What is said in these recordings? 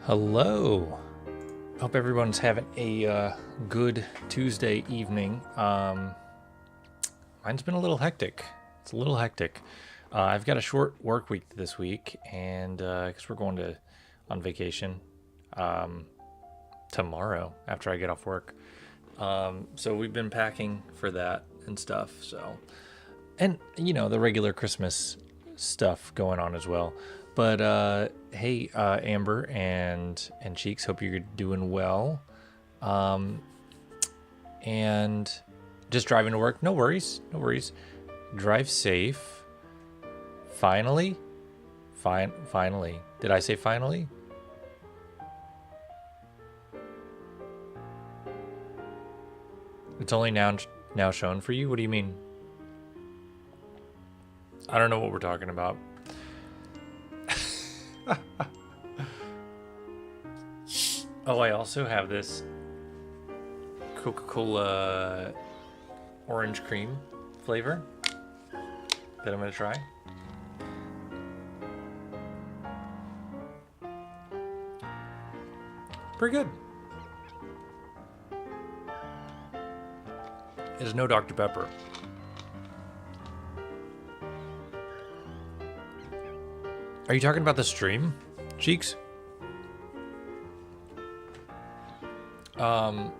Hello. Hope everyone's having a good Tuesday evening. Mine's been a little hectic. It's a little hectic. I've got a short work week this week, and because we're going on vacation tomorrow after I get off work. So we've been packing for that and stuff. So, and the regular Christmas stuff going on as well. But hey, Amber and Cheeks, hope you're doing well. And just driving to work. No worries. Drive safe. Finally. Finally. Did I say finally? It's only now shown for you? What do you mean? I don't know what we're talking about. Oh, I also have this Coca-Cola orange cream flavor that I'm going to try. Pretty good. There's no Dr. Pepper. Are you talking about the stream, Cheeks? Hang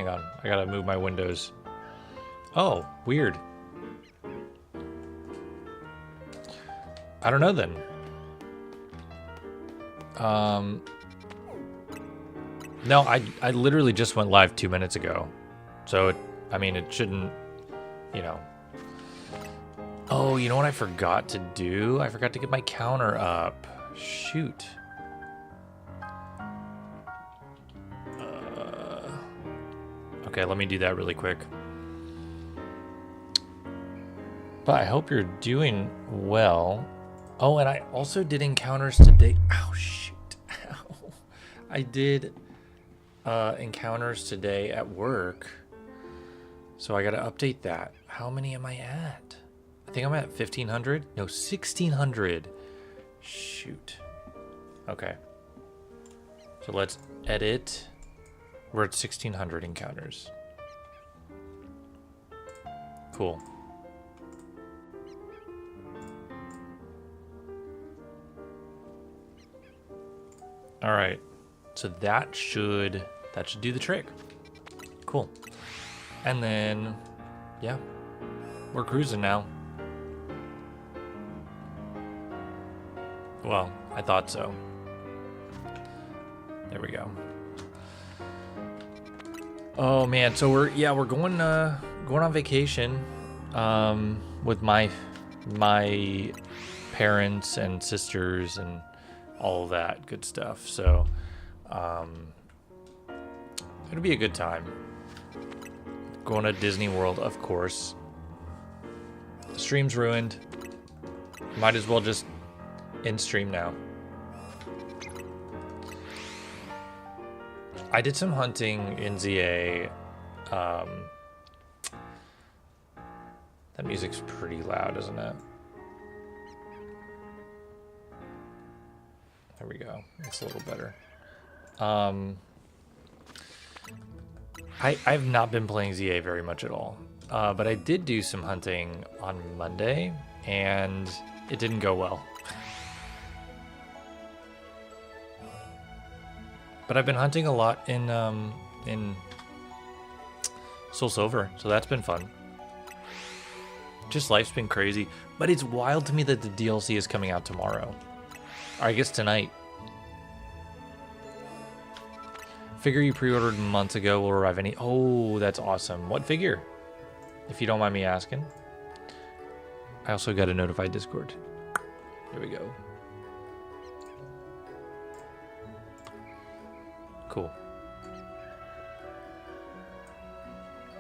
on. I gotta move my windows. Oh, weird. I don't know then. No, I literally just went live 2 minutes ago. So, it shouldn't, Oh, you know what I forgot to do? I forgot to get my counter up. Shoot. Okay, let me do that really quick. But I hope you're doing well. Oh, and I also did encounters today. Oh, shoot. Ow. I did encounters today at work. So I got to update that. How many am I at? I think I'm at 1,500. No, 1,600. Shoot. Okay. So let's edit. We're at 1,600 encounters. Cool. All right. So that should do the trick. Cool. And then, yeah, we're cruising now. Well, I thought so. There we go. Oh man, so we're going on vacation with my parents and sisters and all of that good stuff. So it'll be a good time. Going to Disney World, of course. The stream's ruined. Might as well just end stream now. I did some hunting in ZA. That music's pretty loud, isn't it? There we go. It's a little better. I've not been playing ZA very much at all. But I did do some hunting on Monday, and it didn't go well. But I've been hunting a lot in SoulSilver, so that's been fun. Just life's been crazy, but it's wild to me that the DLC is coming out tomorrow. Or I guess tonight. Figure you pre-ordered months ago will arrive any... Oh, that's awesome. What figure? If you don't mind me asking. I also got a notified Discord. There we go. Cool.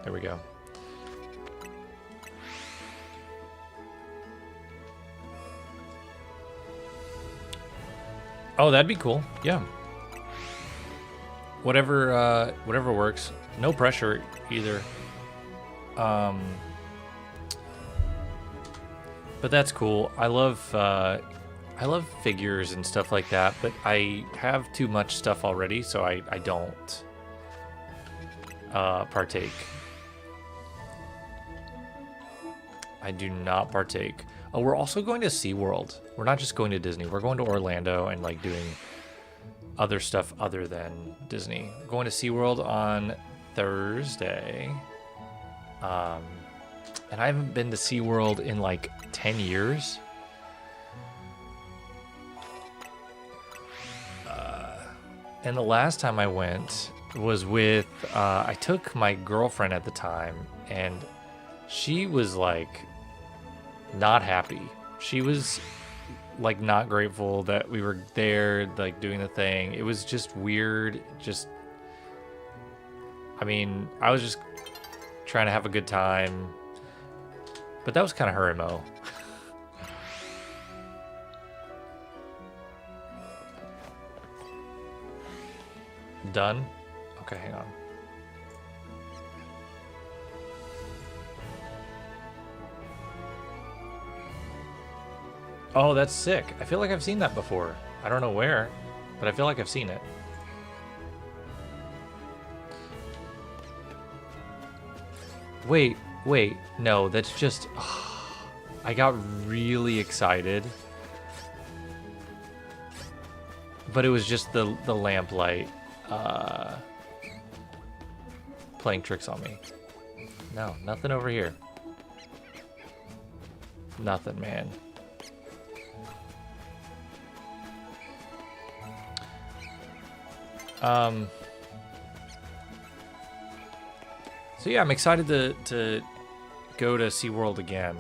There we go. Oh, that'd be cool. Yeah. Whatever works. No pressure either. But that's cool. I love I love figures and stuff like that, but I have too much stuff already, so I don't partake. I do not partake. Oh, we're also going to SeaWorld. We're not just going to Disney. We're going to Orlando and like doing other stuff other than Disney. We're going to SeaWorld on Thursday. And I haven't been to SeaWorld in like 10 years. And the last time I went was with, I took my girlfriend at the time, and she was like not happy. She was like not grateful that we were there, like doing the thing. It was just weird. I mean, I was just trying to have a good time, but that was kind of her MO. Done? Okay, hang on. Oh, that's sick. I feel like I've seen that before. I don't know where, but I feel like I've seen it. Wait, no, that's just... I got really excited. But it was just the lamplight playing tricks on me. No, nothing over here. Nothing, man. So yeah, I'm excited to go to SeaWorld again.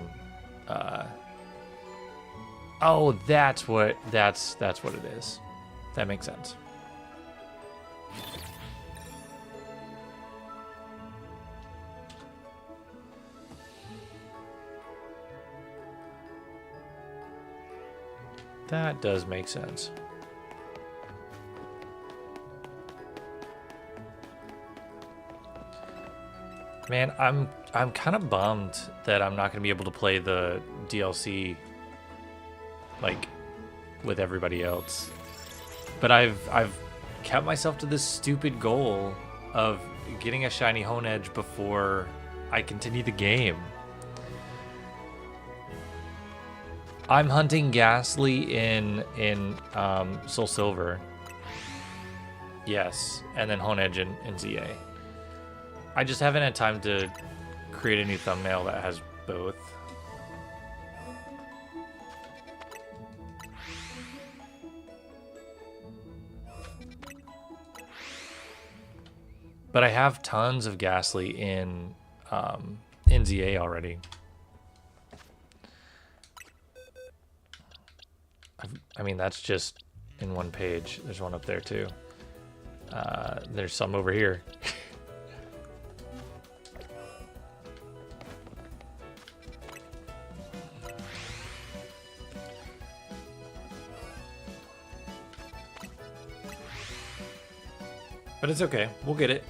Oh, that's what it is. That makes sense. That does make sense. Man, I'm kind of bummed that I'm not going to be able to play the DLC like with everybody else. But I've kept myself to this stupid goal of getting a shiny Honedge before I continue the game. I'm hunting Gastly in SoulSilver. Yes, and then Honedge in ZA. I just haven't had time to create a new thumbnail that has both. But I have tons of Gastly in ZA already. I mean, that's just in one page. There's one up there too. There's some over here. But it's okay. We'll get it.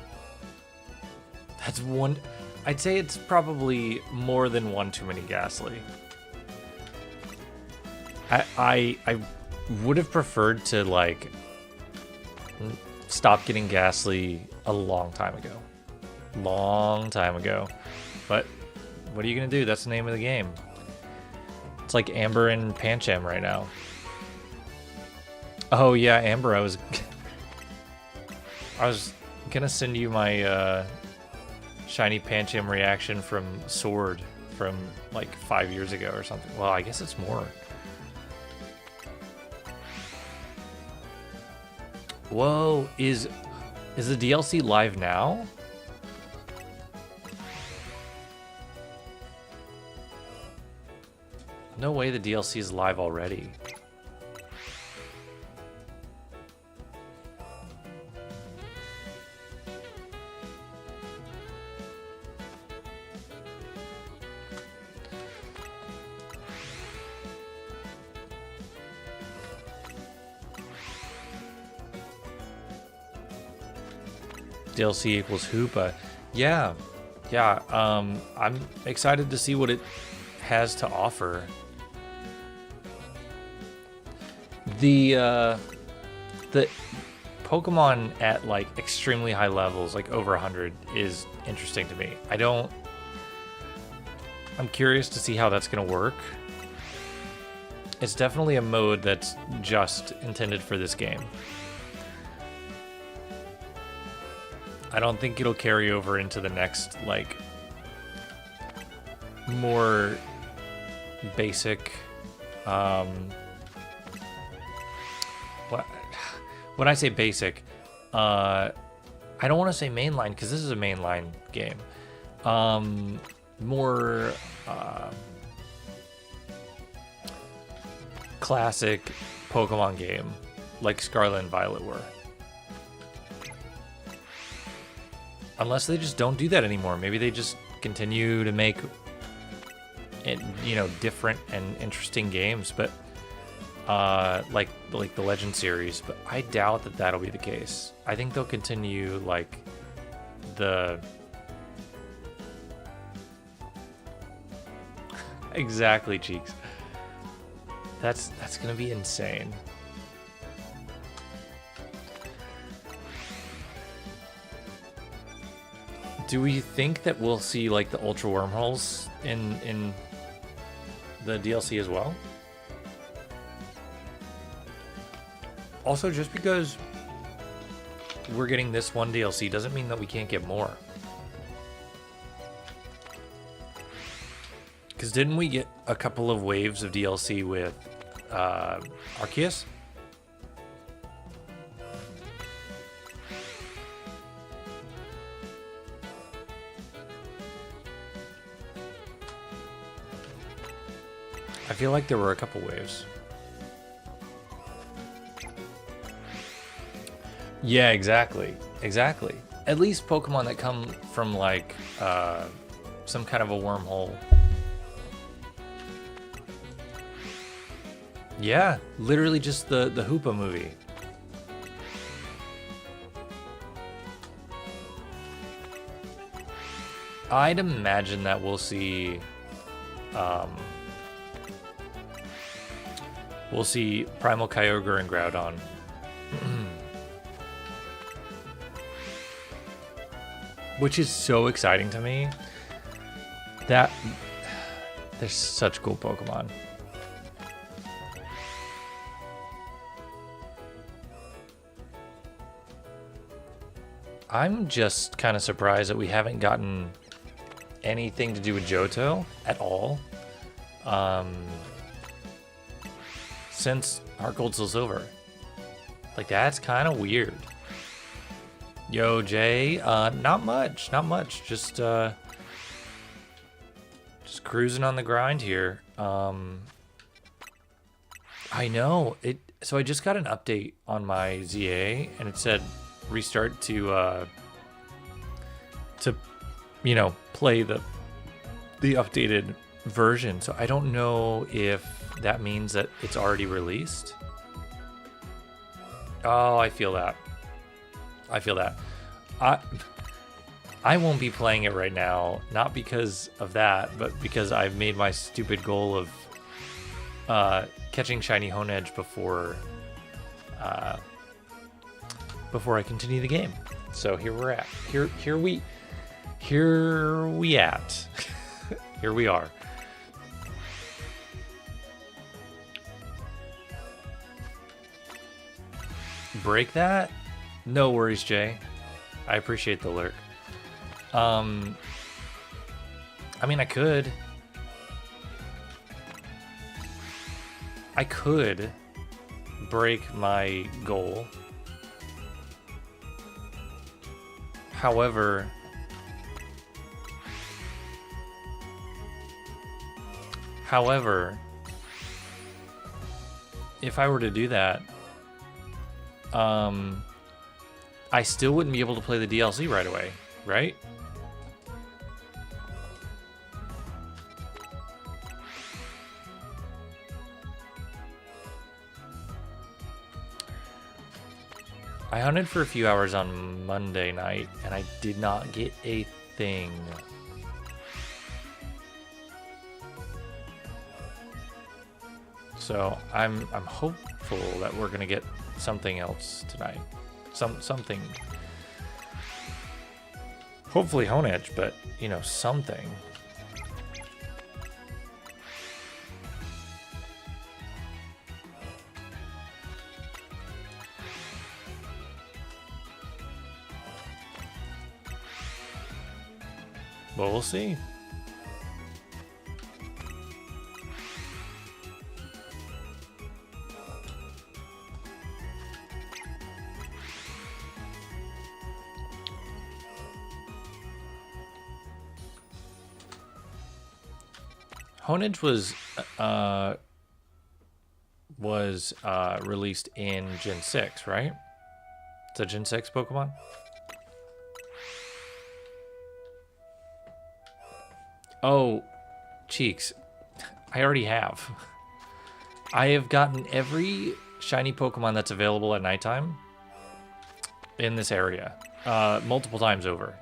That's one. I'd say it's probably more than one too many Gastly. I would have preferred to like stop getting Gastly a long time ago. But what are you gonna do? That's the name of the game. It's like Amber and Pancham right now. Oh yeah, Amber, I was gonna send you my shiny Pancham reaction from Sword from like 5 years ago or something. Well, I guess it's more. Whoa, is the DLC live now? No way the DLC is live already. DLC equals Hoopa. Yeah. I'm excited to see what it has to offer. The Pokemon at like extremely high levels, like over 100, is interesting to me. I'm curious to see how that's gonna work. It's definitely a mode that's just intended for this game. I don't think it'll carry over into the next, like, more basic, when I say basic, I don't want to say mainline, because this is a mainline game. More classic Pokemon game, like Scarlet and Violet were. Unless they just don't do that anymore. Maybe they just continue to make it, you know, different and interesting games, but like the Legend series. But I doubt that that'll be the case. I think they'll continue like the exactly, Cheeks. That's gonna be insane. Do we think that we'll see like the Ultra Wormholes in the DLC as well? Also, just because we're getting this one DLC doesn't mean that we can't get more. Because didn't we get a couple of waves of DLC with Arceus? I feel like there were a couple waves. Yeah, exactly. Exactly. At least Pokemon that come from like some kind of a wormhole. Yeah, literally just the Hoopa movie. I'd imagine that we'll see Primal Kyogre and Groudon. Which is so exciting to me. That they're such cool Pokemon. I'm just kind of surprised that we haven't gotten anything to do with Johto at all. Since Heart Gold Soul Silver. Like, that's kind of weird. Yo, Jay, not much. Just cruising on the grind here. I know it. So I just got an update on my ZA, and it said restart to you know, play the updated version. So I don't know if that means that it's already released. Oh, I feel that. I won't be playing it right now, not because of that, but because I've made my stupid goal of catching shiny Honedge before I continue the game. So here we're at. Here we at. Here we are. Break that? No worries, Jay. I appreciate the lurk. I mean, I could break my goal. However, if I were to do that, I still wouldn't be able to play the DLC right away, right? I hunted for a few hours on Monday night, and I did not get a thing. So I'm hopeful that we're gonna get something else tonight. Something. Hopefully Honedge, but you know, something. Well, we'll see. Honedge was released in Gen 6, right? It's a Gen 6 Pokemon? Oh, Cheeks. I already have. I have gotten every shiny Pokemon that's available at nighttime in this area, multiple times over.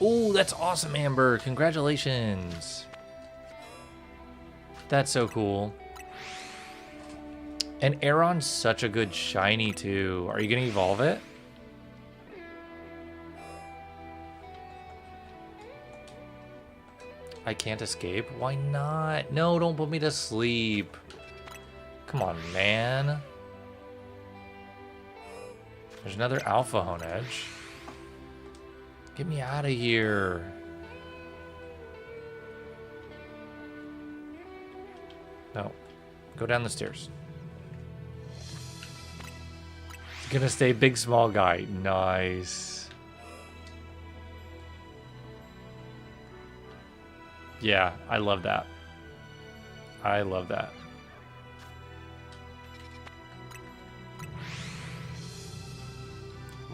Oh, that's awesome, Amber. Congratulations. That's so cool. And Aeron's such a good shiny, too. Are you going to evolve it? I can't escape? Why not? No, don't put me to sleep. Come on, man. There's another Alpha Honedge. Get me out of here. No. Go down the stairs. It's gonna stay big, small guy. Nice. Yeah, I love that. I love that.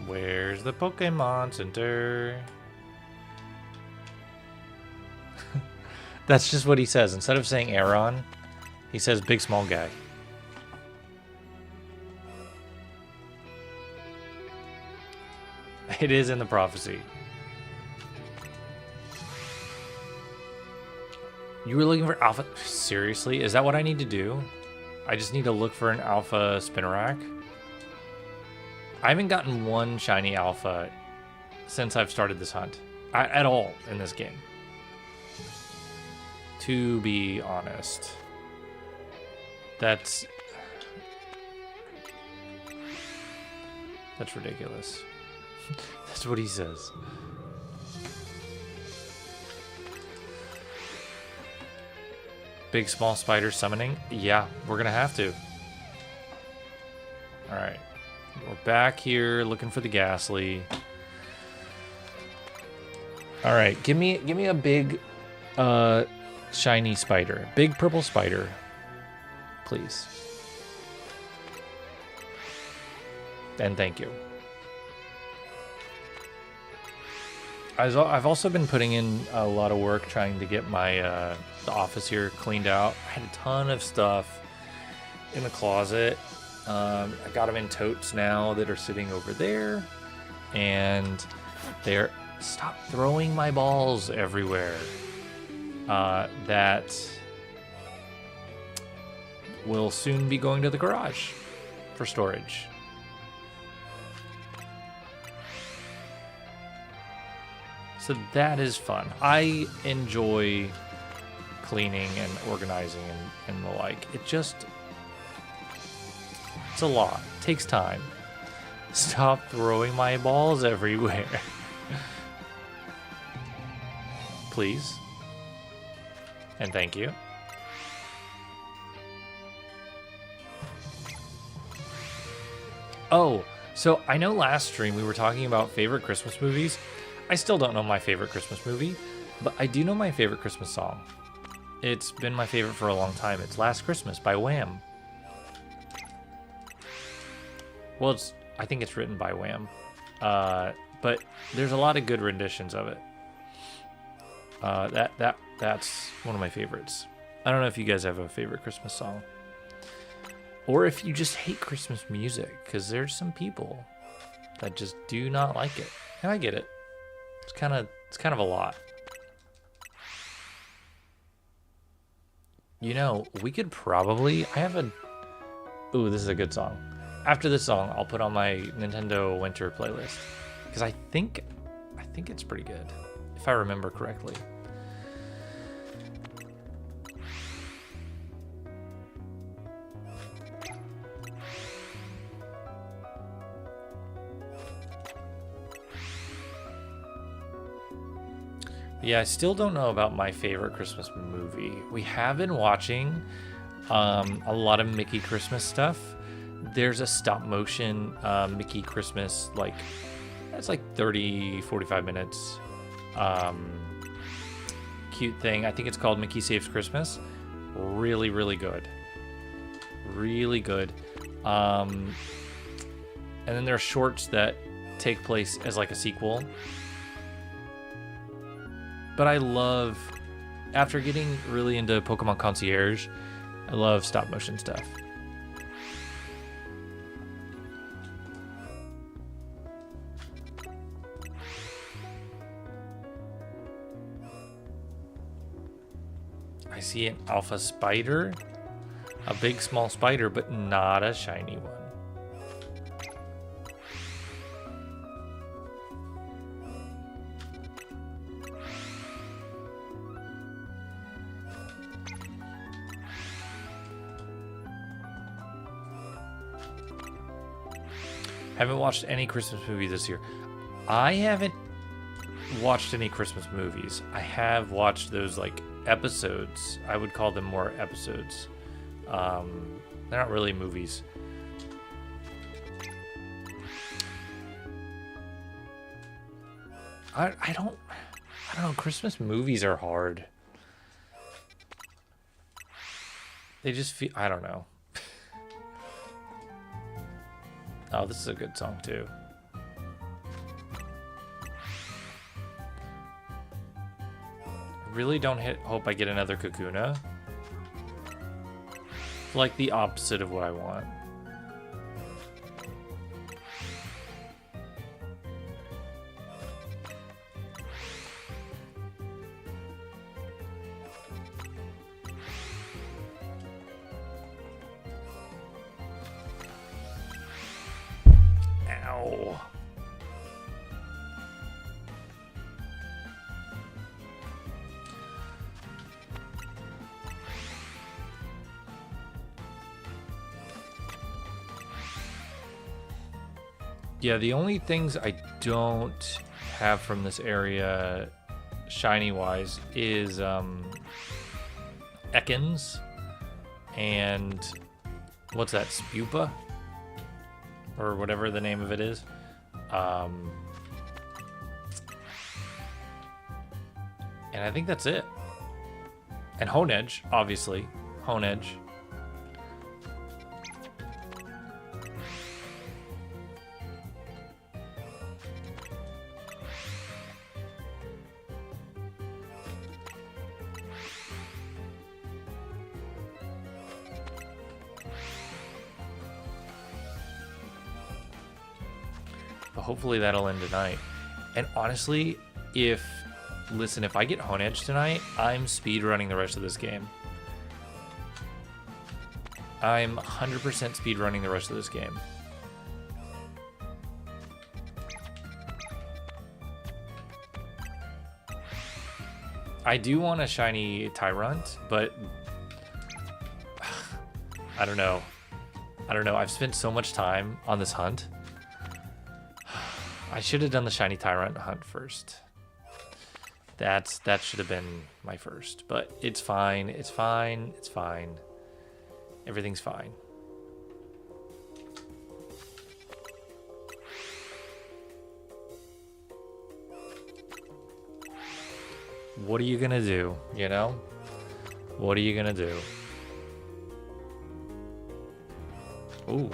Where's the Pokemon Center? That's just what he says. Instead of saying Aeron, he says big, small guy. It is in the prophecy. You were looking for Alpha? Seriously? Is that what I need to do? I just need to look for an Alpha Spinarak? I haven't gotten one shiny Alpha since I've started this hunt. At all in this game. To be honest. That's ridiculous. That's what he says. Big, small spider summoning? Yeah, we're gonna have to. Alright. We're back here looking for the Gastly. Alright, give me a big shiny spider. Big purple spider. Please. And thank you. I've also been putting in a lot of work trying to get my the office here cleaned out. I had a ton of stuff in the closet. I got them in totes now that are sitting over there, and they're stop throwing my balls everywhere. That will soon be going to the garage for storage. So that is fun. I enjoy cleaning and organizing and the like. It's a lot. It takes time. Stop throwing my balls everywhere. Please. And thank you. Oh, so I know last stream we were talking about favorite Christmas movies. I still don't know my favorite Christmas movie, but I do know my favorite Christmas song. It's been my favorite for a long time. It's Last Christmas by Wham. Well, I think it's written by Wham. But there's a lot of good renditions of it. That's one of my favorites. I don't know if you guys have a favorite Christmas song. Or if you just hate Christmas music, because there's some people that just do not like it. And I get it. It's kind of a lot. You know, we could probably... I have a... Ooh, this is a good song. After this song, I'll put on my Nintendo Winter playlist. Because I think it's pretty good, if I remember correctly. Yeah, I still don't know about my favorite Christmas movie. We have been watching a lot of Mickey Christmas stuff. There's a stop motion Mickey Christmas, like, that's like 30, 45 minutes. Cute thing. I think it's called Mickey Saves Christmas. Really, really good. Really good. And then there are shorts that take place as like a sequel. But I love, after getting really into Pokemon Concierge, I love stop motion stuff. I see an alpha spider, a big small spider, but not a shiny one. Haven't watched any Christmas movie this year. I haven't watched any Christmas movies. I have watched those like episodes. I would call them more episodes. They're not really movies. I don't know. Christmas movies are hard. They just feel, I don't know. Oh, this is a good song too. I really don't hope I get another Kakuna. Like the opposite of what I want. Ow. Yeah, the only things I don't have from this area, shiny-wise, is Ekans and what's that, Spupa? Or whatever the name of it is. And I think that's it. And Honedge, obviously. Honedge. But hopefully that'll end tonight. And honestly, if I get Honedge tonight, I'm speedrunning the rest of this game. I'm 100% speedrunning the rest of this game. I do want a shiny Tyrant, but I don't know. I've spent so much time on this hunt. I should have done the shiny Tyrant hunt first. That should have been my first, but it's fine. It's fine. It's fine. Everything's fine. What are you gonna do? You know? What are you gonna do? Ooh.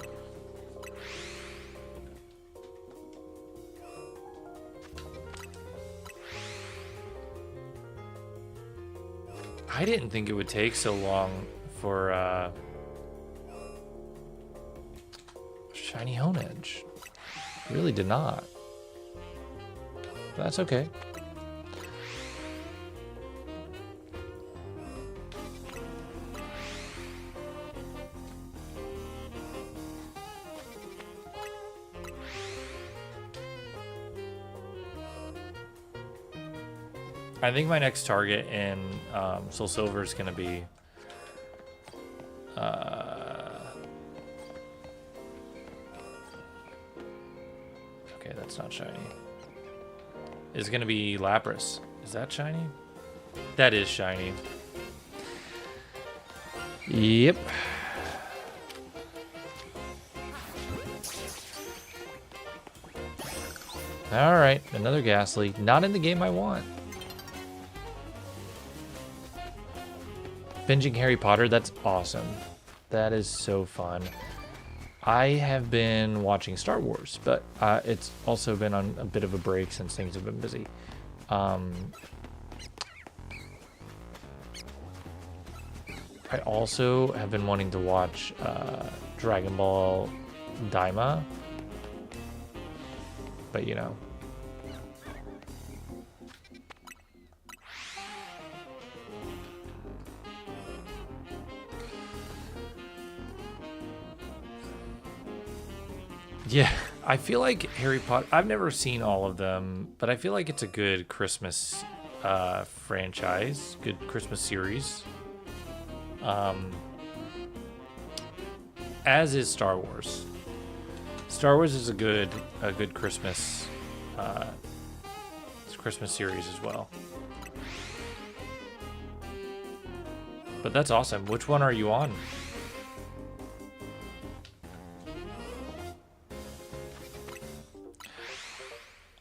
I didn't think it would take so long for shiny Honedge. Really did not. But that's okay. I think my next target in SoulSilver is going to be... okay, that's not shiny. Is going to be Lapras. Is that shiny? That is shiny. Yep. All right, another Gastly. Not in the game I want. Binging Harry Potter, that's awesome. That is so fun. I have been watching Star Wars, but it's also been on a bit of a break since things have been busy. I also have been wanting to watch Dragon Ball Daima, but you know. Yeah, I feel like Harry Potter, I've never seen all of them, but I feel like it's a good Christmas franchise, good Christmas series. As is Star Wars. Star Wars is a good Christmas Christmas series as well. But that's awesome. Which one are you on?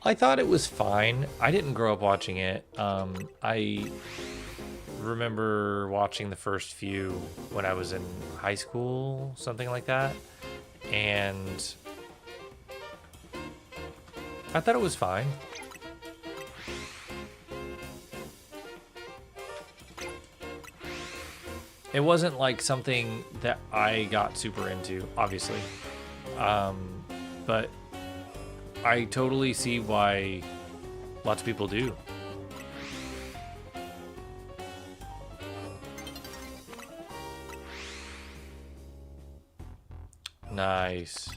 I thought it was fine. I didn't grow up watching it. I remember watching the first few when I was in high school, something like that. And I thought it was fine. It wasn't like something that I got super into, obviously. But I totally see why lots of people do. Nice.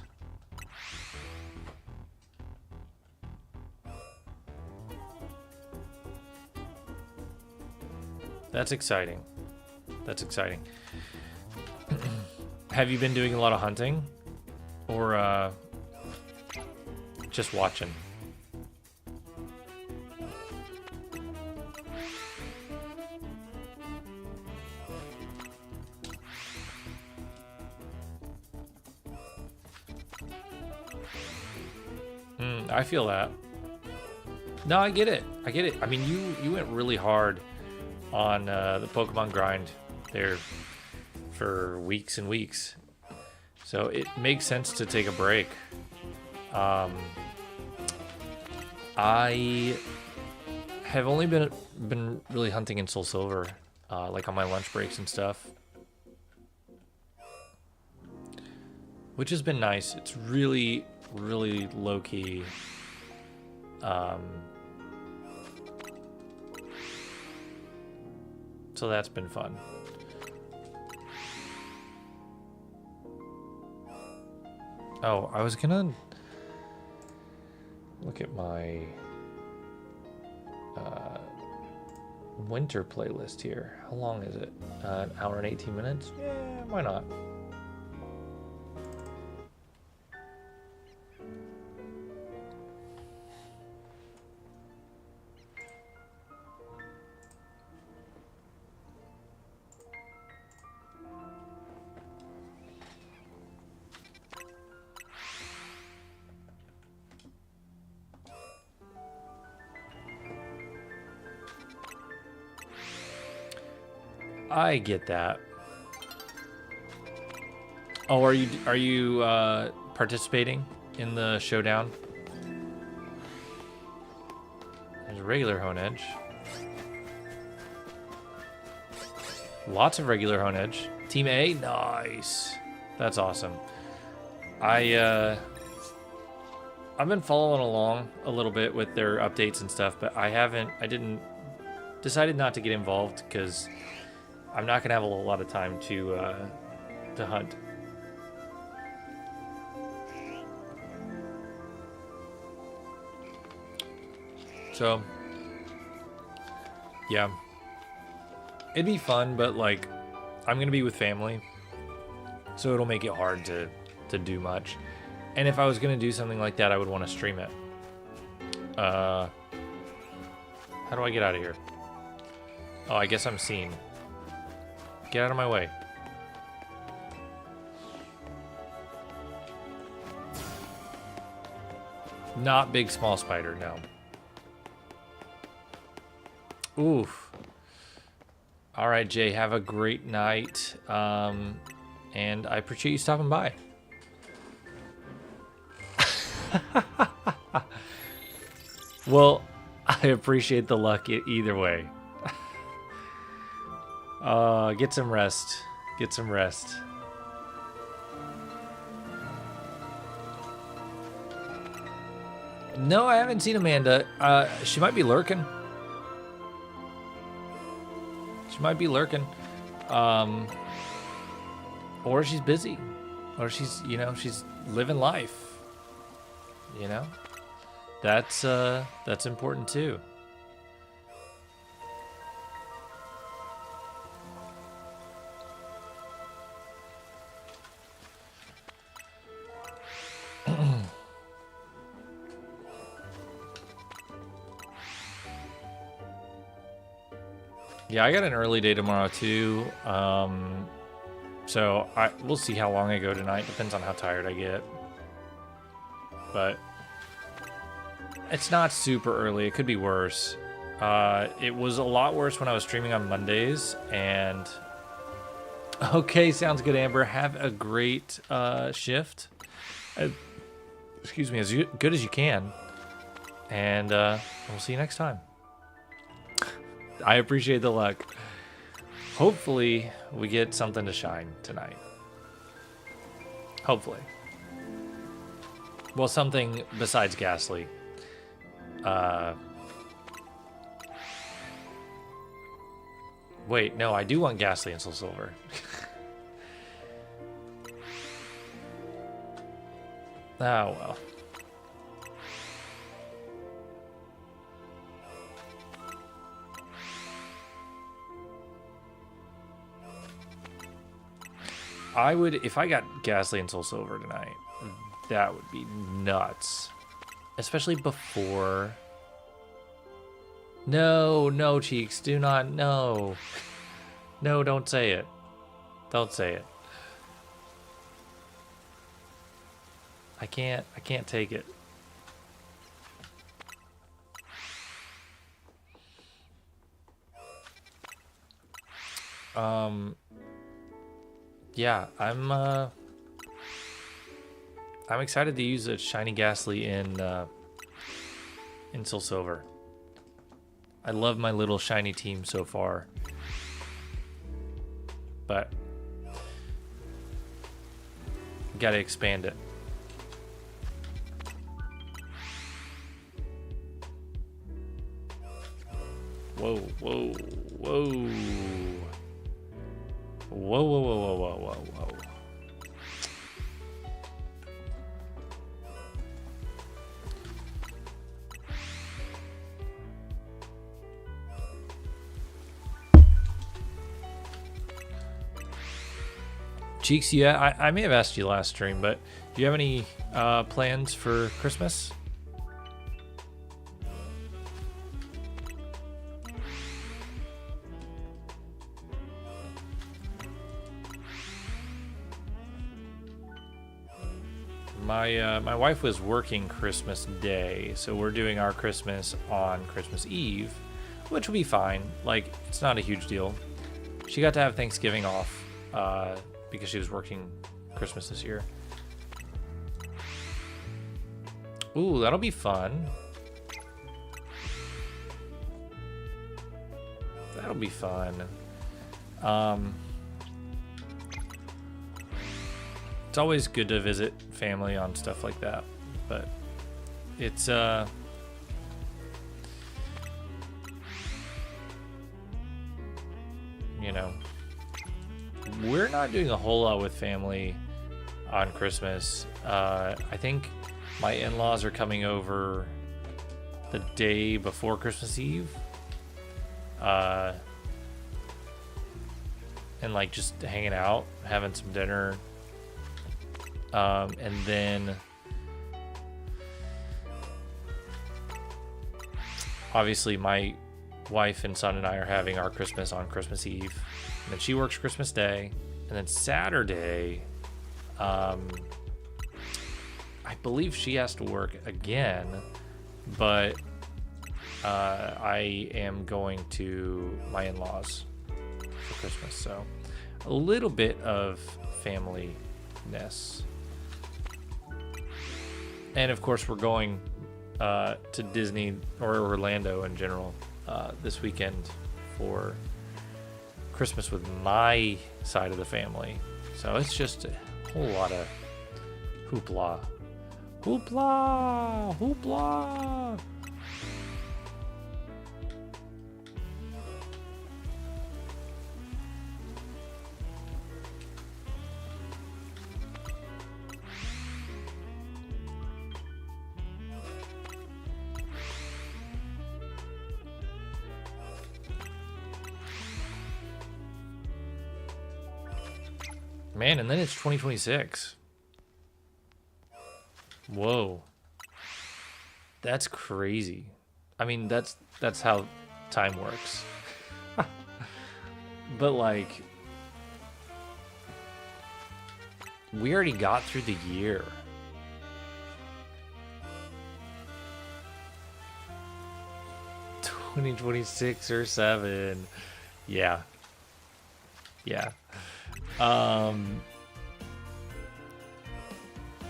That's exciting. That's exciting. Have you been doing a lot of hunting? Or, just watching? I feel that. No, I get it. I get it. I mean, you went really hard on the Pokemon grind there for weeks and weeks. So it makes sense to take a break. I have only been really hunting in SoulSilver, like on my lunch breaks and stuff, which has been nice. It's really, really low key. So that's been fun. Oh, I was gonna look at my winter playlist here. How long is it? An hour and 18 minutes? Yeah, why not? I get that. Oh, are you participating in the showdown? There's a regular Honedge. Lots of regular Honedge. Team A, nice. That's awesome. I've been following along a little bit with their updates and stuff, but decided not to get involved because I'm not gonna have a lot of time to hunt. So Yeah. It'd be fun, but like, I'm gonna be with family, so it'll make it hard to do much. And if I was gonna do something like that, I would want to stream it. How do I get out of here? Oh, I guess I'm seen. Get out of my way. Not big, small spider, no. Oof. All right, Jay, have a great night. And I appreciate you stopping by. Well, I appreciate the luck either way. Get some rest. Get some rest. No, I haven't seen Amanda. She might be lurking. She might be lurking. Or she's busy. Or she's, you know, she's living life. You know? That's important too. Yeah, I got an early day tomorrow too. So we'll see how long I go tonight. Depends on how tired I get. But it's not super early. It could be worse. It was a lot worse when I was streaming on Mondays. And okay, sounds good, Amber. Have a great shift. Excuse me, as good as you can. And we'll see you next time. I appreciate the luck. Hopefully, we get something to shine tonight. Hopefully. Well, something besides Gastly. Wait, no, I do want Gastly and SoulSilver. Oh, well. I would, if I got Gastly and SoulSilver tonight, that would be nuts. Especially before. No, no, Cheeks, do not, no. No, don't say it. Don't say it. I can't take it. Yeah, I'm excited to use a shiny Gastly in SoulSilver. I love my little shiny team so far, but gotta expand it. Whoa, whoa, whoa. Whoa, whoa, whoa, whoa, whoa, whoa, whoa. Cheeks, yeah, I may have asked you last stream, but do you have any plans for Christmas? My wife was working Christmas Day, so we're doing our Christmas on Christmas Eve, which will be fine. Like, it's not a huge deal. She got to have Thanksgiving off because she was working Christmas this year. Ooh, that'll be fun. That'll be fun. It's always good to visit family on stuff like that, but it's you know, we're not doing a whole lot with family on Christmas. I think my in-laws are coming over the day before Christmas Eve. and like just hanging out, having some dinner. And then obviously my wife and son and I are having our Christmas on Christmas Eve. And then she works Christmas Day. And then Saturday, I believe she has to work again, but I am going to my in-laws for Christmas. So a little bit of family-ness. And of course, we're going to Disney or Orlando in general this weekend for Christmas with my side of the family. So it's just a whole lot of hoopla. Hoopla! Hoopla! Man, and then it's 2026. Whoa. That's crazy. I mean, that's how time works. But like, we already got through the year. $2026 or 7. Yeah. Yeah.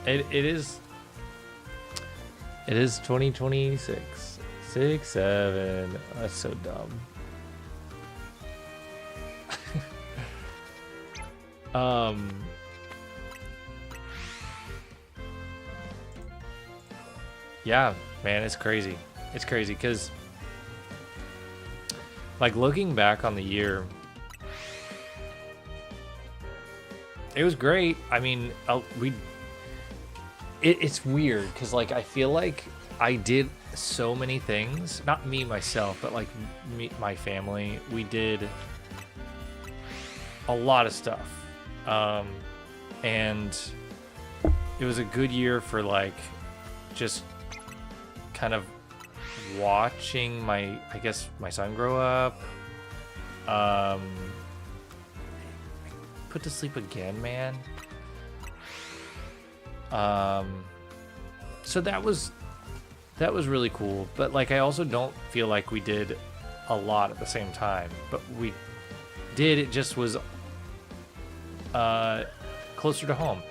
It is 2026. 6, 7. That's so dumb. Yeah, man, it's crazy. It's crazy because like looking back on the year, it was great. I mean, it's weird because like I feel like I did so many things. Not me myself, but like my family. We did a lot of stuff, and it was a good year for like just kind of watching my son grow up. Put to sleep again, man. So that was really cool, but like I also don't feel like we did a lot at the same time, but we did. It just was closer to home.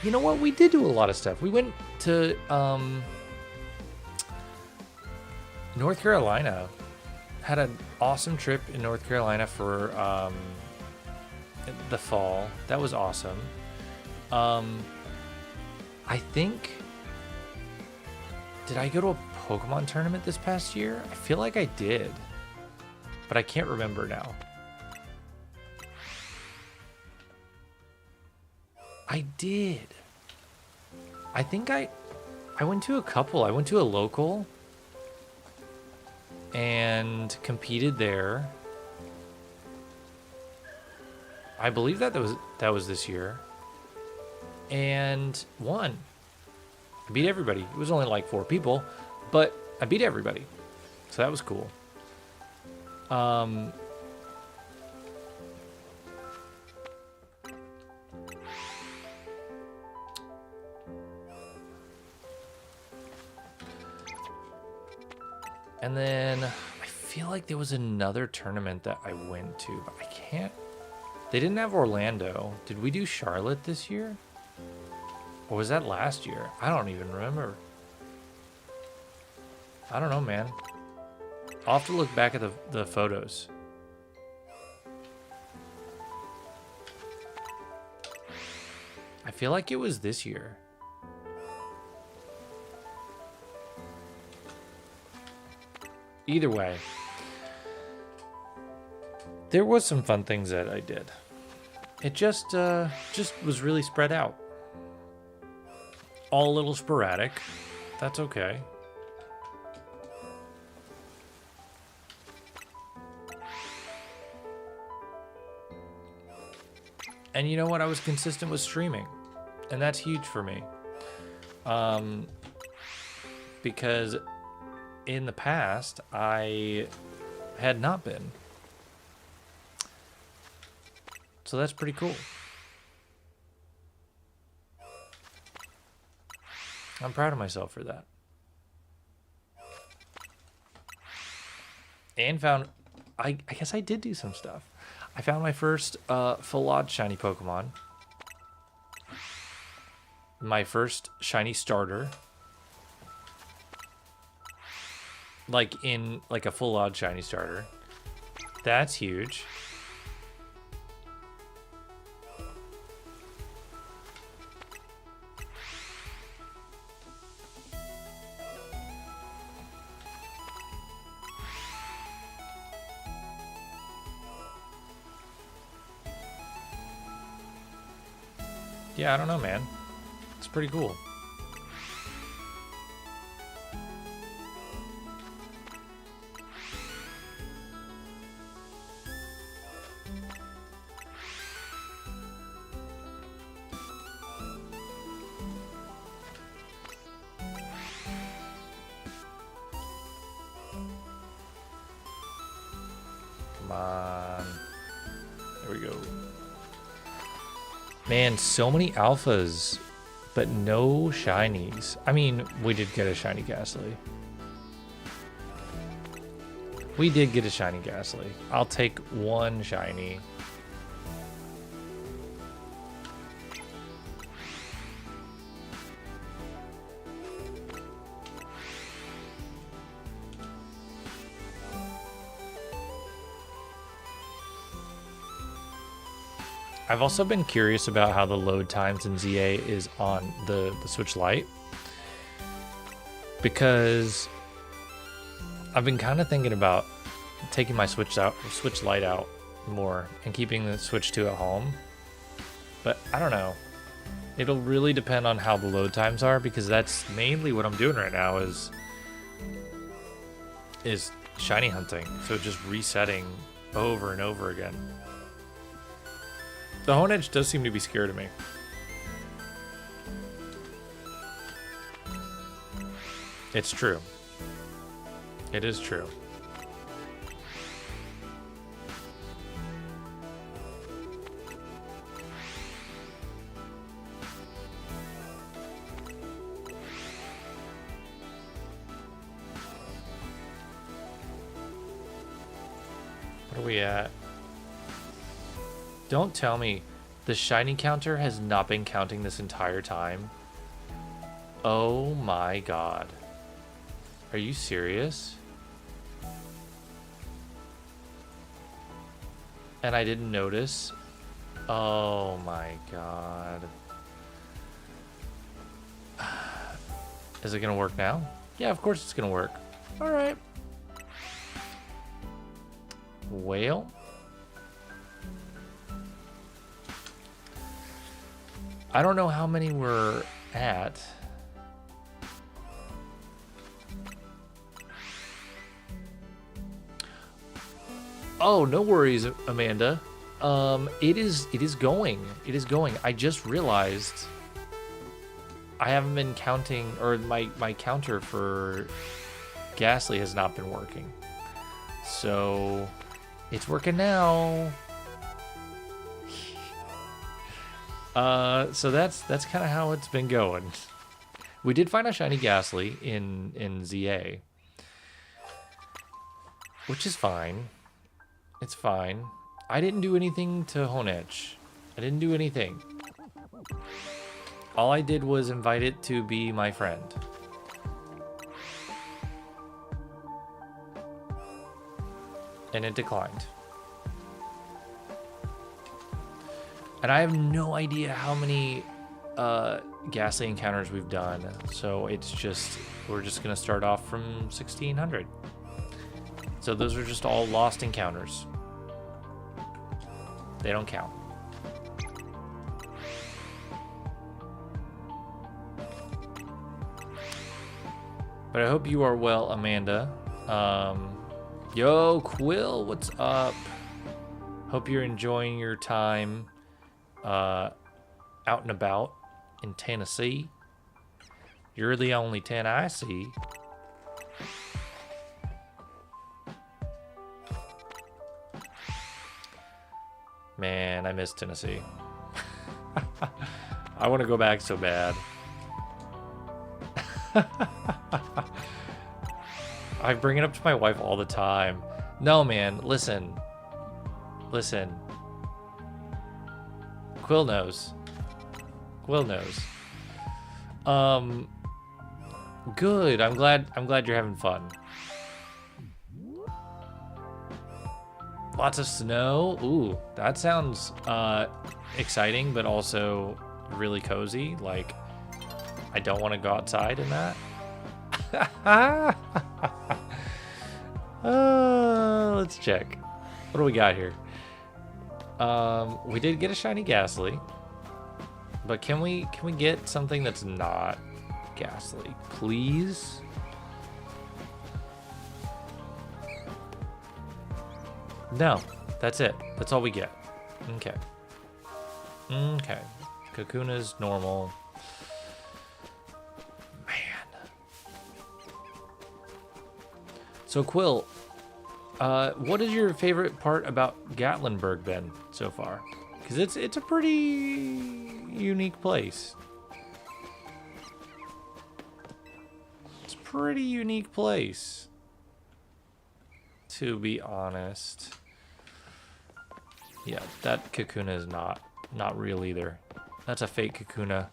You know what, we did do a lot of stuff. We went to North Carolina, had an awesome trip in North Carolina for the fall. That was awesome. I think, did I go to a Pokemon tournament this past year? I feel like I did, but I can't remember now. I did. I think I went to a couple. I went to a local and competed there. I believe that was this year, and won. I beat everybody. It was only like 4 people, but I beat everybody, so that was cool. And then I feel like there was another tournament that I went to, but I can't. They didn't have Orlando. Did we do Charlotte this year? Or was that last year? I don't even remember. I don't know, man. I'll have to look back at the photos. I feel like it was this year. Either way, there was some fun things that I did. It just was really spread out. All a little sporadic. That's okay. And you know what? I was consistent with streaming, and that's huge for me. Because in the past, I had not been. So that's pretty cool. I'm proud of myself for that. And found, I guess I did do some stuff. I found my first full odd shiny Pokemon. My first shiny starter. Like a full odd shiny starter. That's huge. Yeah, I don't know, man. It's pretty cool. Come on. There we go. Man, so many alphas, but no shinies. I mean, we did get a shiny Gastly. We did get a shiny Gastly. I'll take one shiny. I've also been curious about how the load times in ZA is on the Switch Lite, because I've been kind of thinking about taking my Switch Lite out more and keeping the Switch 2 at home. But I don't know. It'll really depend on how the load times are, because that's mainly what I'm doing right now is shiny hunting. So just resetting over and over again. The Honedge does seem to be scared of me. It's true. It is true. What are we at? Don't tell me the shiny counter has not been counting this entire time. Oh my god. Are you serious? And I didn't notice? Oh my god. Is it gonna work now? Yeah, of course it's gonna work. Alright. Whale? I don't know how many we're at. Oh, no worries, Amanda. It is going. It is going. I just realized I haven't been counting, or my counter for Gastly has not been working. So it's working now. So that's kind of how it's been going. We did find a shiny Gastly in ZA, which is fine. It's fine. I didn't do anything to Honedge. I didn't do anything. All I did was invite it to be my friend. And it declined. And I have no idea how many Gastly encounters we've done. So it's just, we're just going to start off from 1600. So those are just all lost encounters. They don't count. But I hope you are well, Amanda. Yo, Quill, what's up? Hope you're enjoying your time out and about in Tennessee. You're the only 10 I see. Man, I miss Tennessee. I want to go back so bad. I bring it up to my wife all the time. No, man, listen. Listen. Quill knows. Quill knows. Good. I'm glad you're having fun. Lots of snow. Ooh, that sounds exciting, but also really cozy. Like, I don't want to go outside in that. Let's check. What do we got here? We did get a shiny Gastly, but can we get something that's not Gastly, please? No, that's it. That's all we get. Okay. Okay. Kakuna's normal. Man. So Quill, what is your favorite part about Gatlinburg been so far? Because it's a pretty unique place. It's a pretty unique place, to be honest. Yeah, that Kakuna is not real either. That's a fake Kakuna.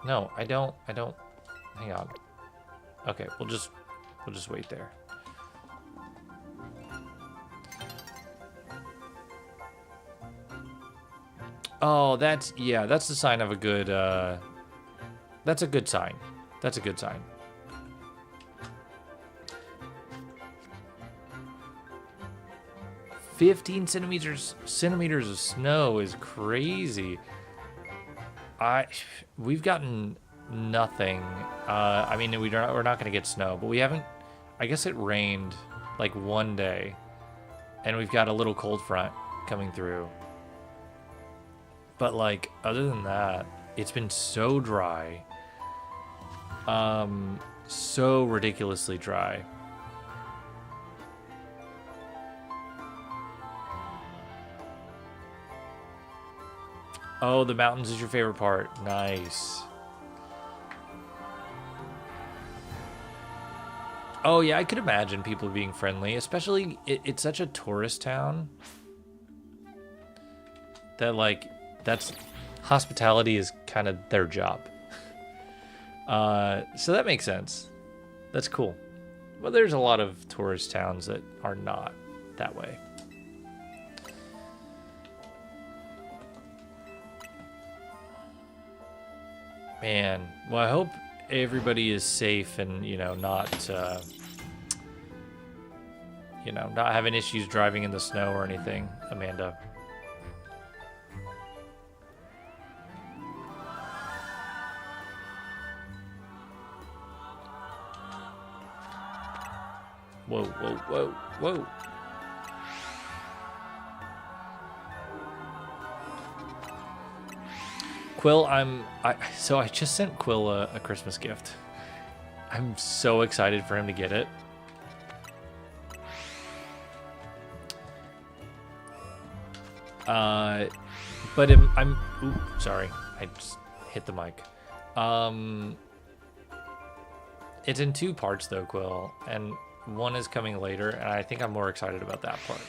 No, I don't. Hang on. Okay, we'll just wait there. Oh, that's the sign of a good that's a good sign. That's a good sign. $15 centimeters of snow is crazy. We've gotten nothing. I mean, we're not gonna get snow, but we haven't. I guess it rained like one day, and we've got a little cold front coming through. But like, other than that, it's been so dry. So ridiculously dry. Oh, the mountains is your favorite part. Nice. Oh yeah, I could imagine people being friendly, especially it's such a tourist town that like hospitality is kind of their job. So that makes sense. That's cool. Well, there's a lot of tourist towns that are not that way. Man, well, I hope everybody is safe and, not having issues driving in the snow or anything, Amanda. Whoa, whoa, whoa, whoa. Quill, so I just sent Quill a Christmas gift. I'm so excited for him to get it. But sorry, I just hit the mic. It's in two parts though, Quill, and one is coming later, and I think I'm more excited about that part.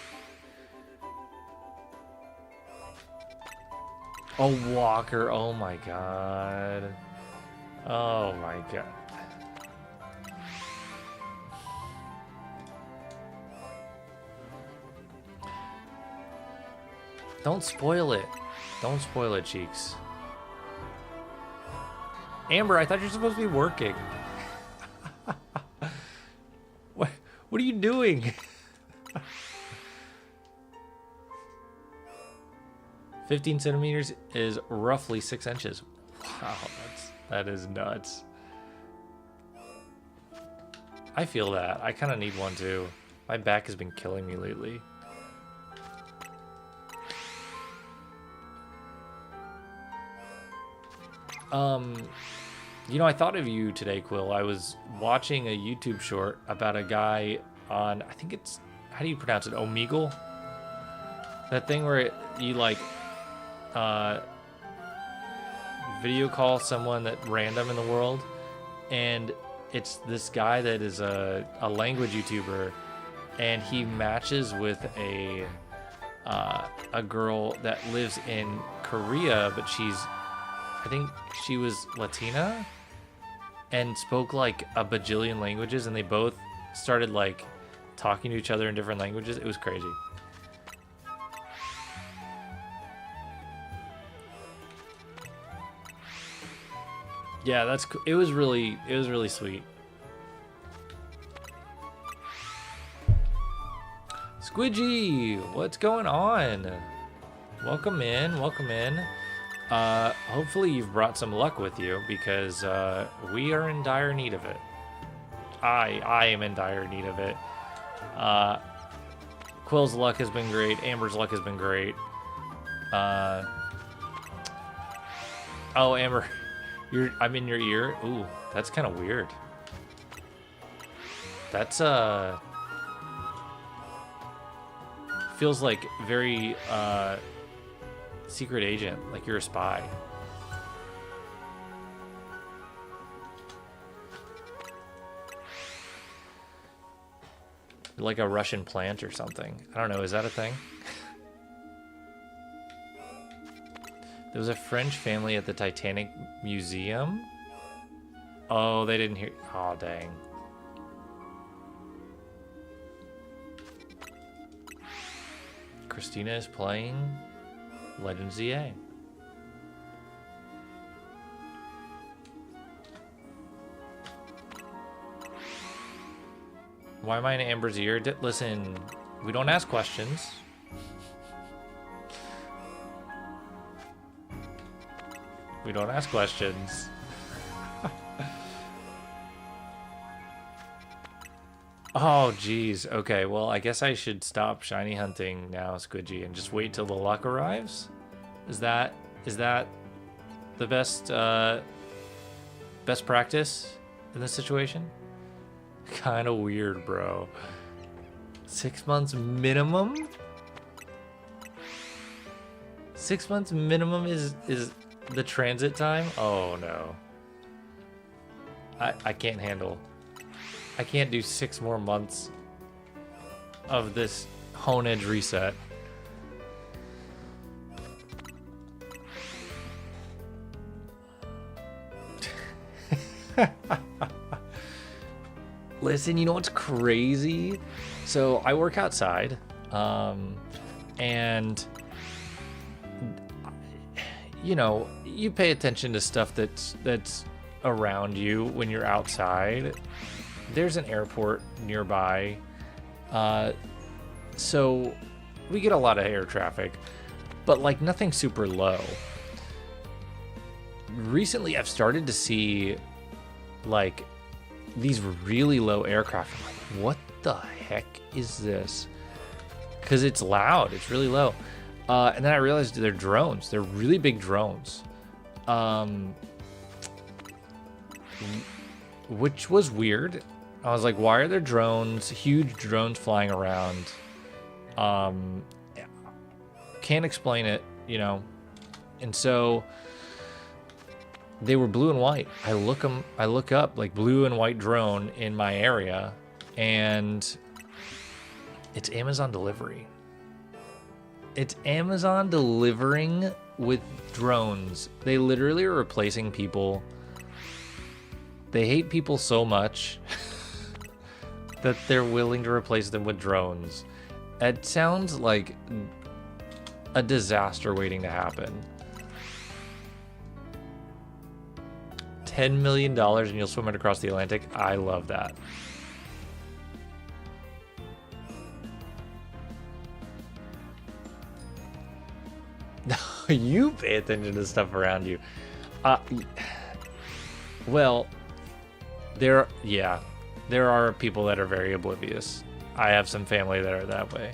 Oh, Walker. Oh, my God. Oh, my God. Don't spoil it. Don't spoil it, Cheeks. Amber, I thought you're supposed to be working. What are you doing? 15 centimeters is roughly 6 inches. Wow, that is nuts. I feel that. I kind of need one too. My back has been killing me lately. You know, I thought of you today, Quill. I was watching a YouTube short about a guy on, I think it's, how do you pronounce it? Omegle? That thing where you like video call someone that random in the world, and it's this guy that is a language YouTuber, and he matches with a girl that lives in Korea, but I think she was Latina and spoke like a bajillion languages, and they both started like talking to each other in different languages. It was crazy. Yeah, that's cool. It was really sweet. Squidgy, what's going on? Welcome in, welcome in. Hopefully you've brought some luck with you, because we are in dire need of it. I am in dire need of it. Quill's luck has been great. Amber's luck has been great. Oh, Amber, I'm in your ear. Ooh, that's kind of weird. That's feels like very secret agent, like you're a spy. Like a Russian plant or something. I don't know, is that a thing? There was a French family at the Titanic Museum. Oh, they didn't hear. Oh, dang. Christina is playing Legends ZA. Why am I in Amber's ear? Listen, we don't ask questions. We don't ask questions. Oh, geez. Okay, well, I guess I should stop shiny hunting now, Squidgy, and just wait till the luck arrives? Is that the best practice in this situation? Kind of weird, bro. 6 months minimum? 6 months minimum is the transit time? Oh no. I can't handle. I can't do 6 more months of this Honedge reset. Listen, you know what's crazy? So I work outside, and you know, you pay attention to stuff that's around you when you're outside. There's an airport nearby, so we get a lot of air traffic, but like nothing super low. Recently, I've started to see like these really low aircraft. I'm like, what the heck is this? Because it's loud, it's really low. And then I realized they're drones. They're really big drones. Which was weird. I was like, why are there drones, huge drones flying around? Can't explain it, you know. And so they were blue and white. I look up like blue and white drone in my area, and it's Amazon delivery. It's Amazon delivering with drones. They literally are replacing people. They hate people so much that they're willing to replace them with drones. It sounds like a disaster waiting to happen. $10 million and you'll swim it across the Atlantic. I love that. You pay attention to stuff around you. Well, there are people that are very oblivious. I have some family that are that way.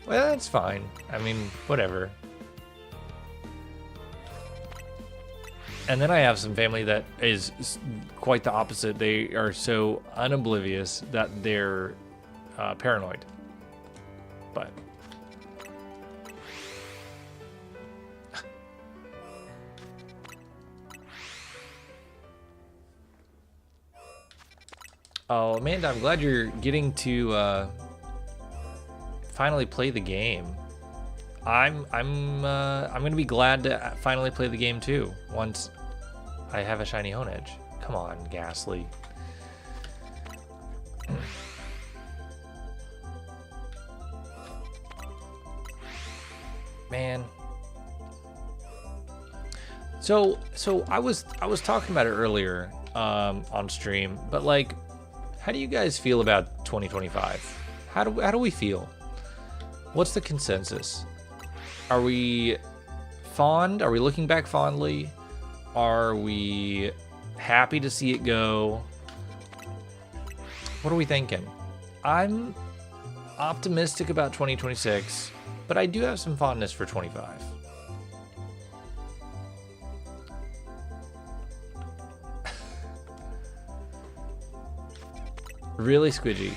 Well, that's fine. I mean, whatever. And then I have some family that is quite the opposite. They are so unoblivious that they're paranoid. But oh, Amanda, I'm glad you're getting to finally play the game. I'm gonna be glad to finally play the game too once I have a shiny Honedge. Come on, Gastly. Man. So I was talking about it earlier on stream, but like, how do you guys feel about 2025? How do we feel? What's the consensus? Are we fond? Are we looking back fondly? Are we happy to see it go? What are we thinking? I'm optimistic about 2026, but I do have some fondness for 25. Really, Squidgy?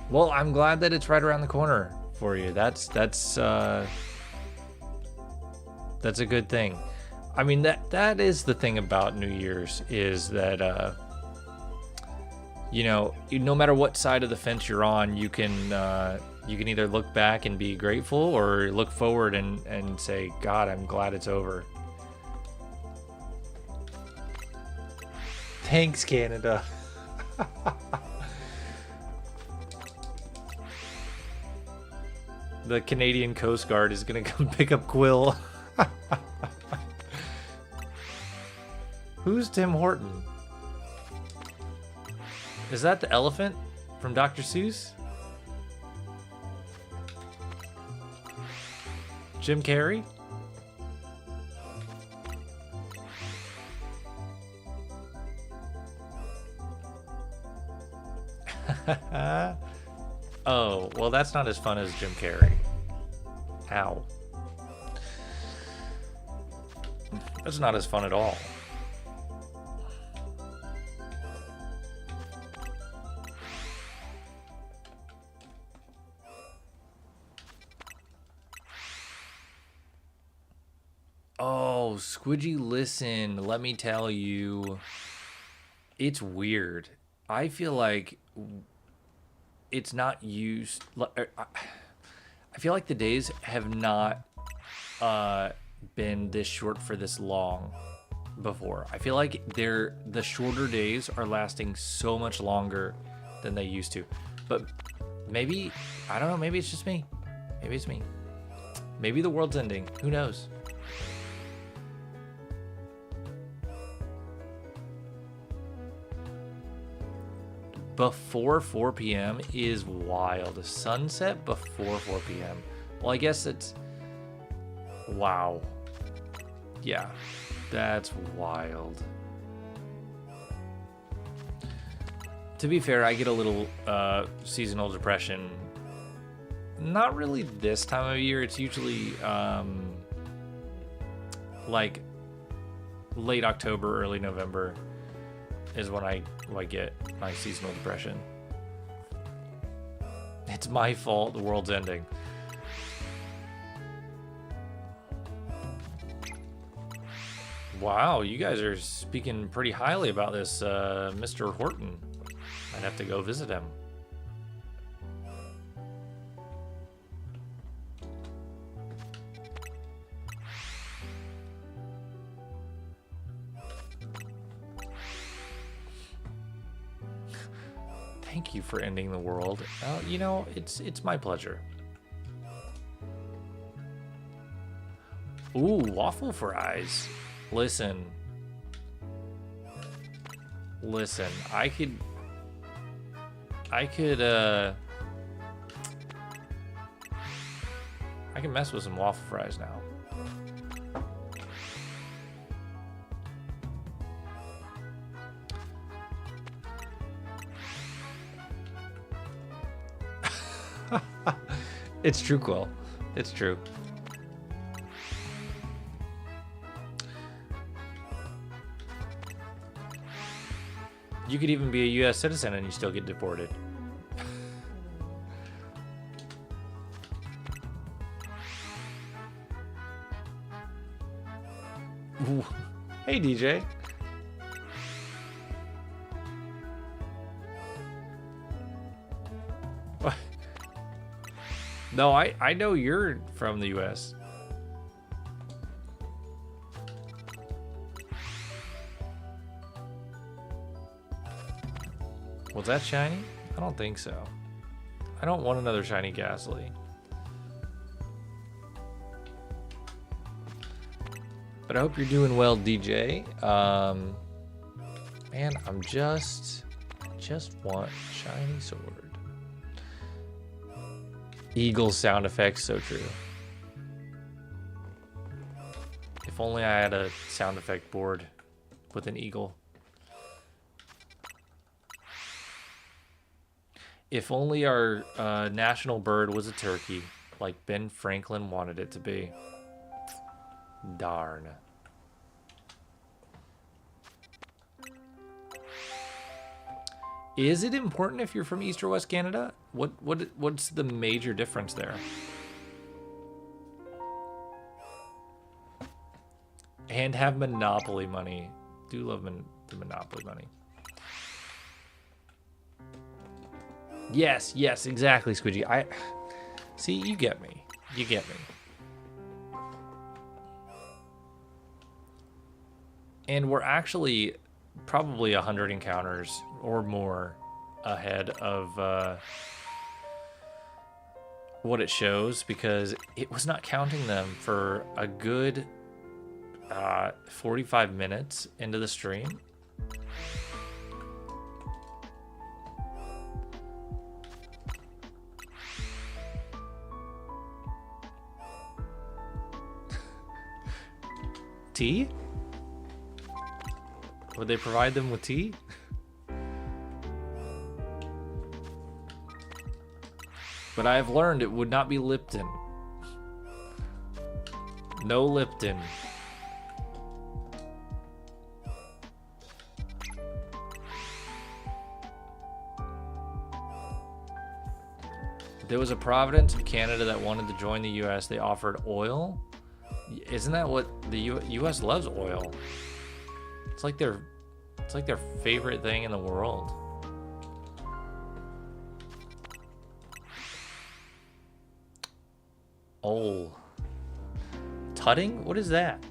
Well, I'm glad that it's right around the corner for you. That's a good thing. I mean, that is the thing about New Year's, is that you know, no matter what side of the fence you're on, you can either look back and be grateful, or look forward and say, God, I'm glad it's over. Thanks, Canada. The Canadian Coast Guard is gonna come pick up Quill. Who's Tim Horton? Is that the elephant from Dr. Seuss? Jim Carrey? Oh, well, that's not as fun as Jim Carrey. Ow. That's not as fun at all. Oh, Squidgy, listen, let me tell you, it's weird. I feel like it's not used. I feel like the days have not been this short for this long before. I feel like the shorter days are lasting so much longer than they used to. But maybe, I don't know, maybe it's just me. Maybe it's me. Maybe the world's ending. Who knows? Before 4 p.m. is wild. Sunset before 4 p.m. Well, I guess it's... Wow. Yeah, that's wild. To be fair, I get a little seasonal depression. Not really this time of year. It's usually like late October, early November is when I get my seasonal depression. It's my fault. The world's ending. Wow, you guys are speaking pretty highly about this Mr. Horton. I'd have to go visit him. Thank you for ending the world. You know, it's my pleasure. Ooh, waffle fries. Listen, I can mess with some waffle fries now. It's true, Quill. It's true. You could even be a U.S. citizen and you still get deported. Ooh. Hey, DJ. What? No, I know you're from the U.S. Was that shiny? I don't think so. I don't want another shiny Gastly. But I hope you're doing well, DJ. Man, I'm just want shiny sword. Eagle sound effects, so true. If only I had a sound effect board with an eagle. If only our national bird was a turkey, like Ben Franklin wanted it to be. Darn. Is it important if you're from East or West Canada? What's the major difference there? And have Monopoly money. Do love the Monopoly money. Yes, exactly, Squidgy. I see, you get me. You get me. And we're actually probably 100 encounters or more ahead of what it shows, because it was not counting them for a good 45 minutes into the stream. Tea? Would they provide them with tea? But I have learned it would not be Lipton. No Lipton. There was a province of Canada that wanted to join the US. They offered oil. Isn't that what the US loves? Oil. It's like their favorite thing in the world. Oh. Tutting? What is that?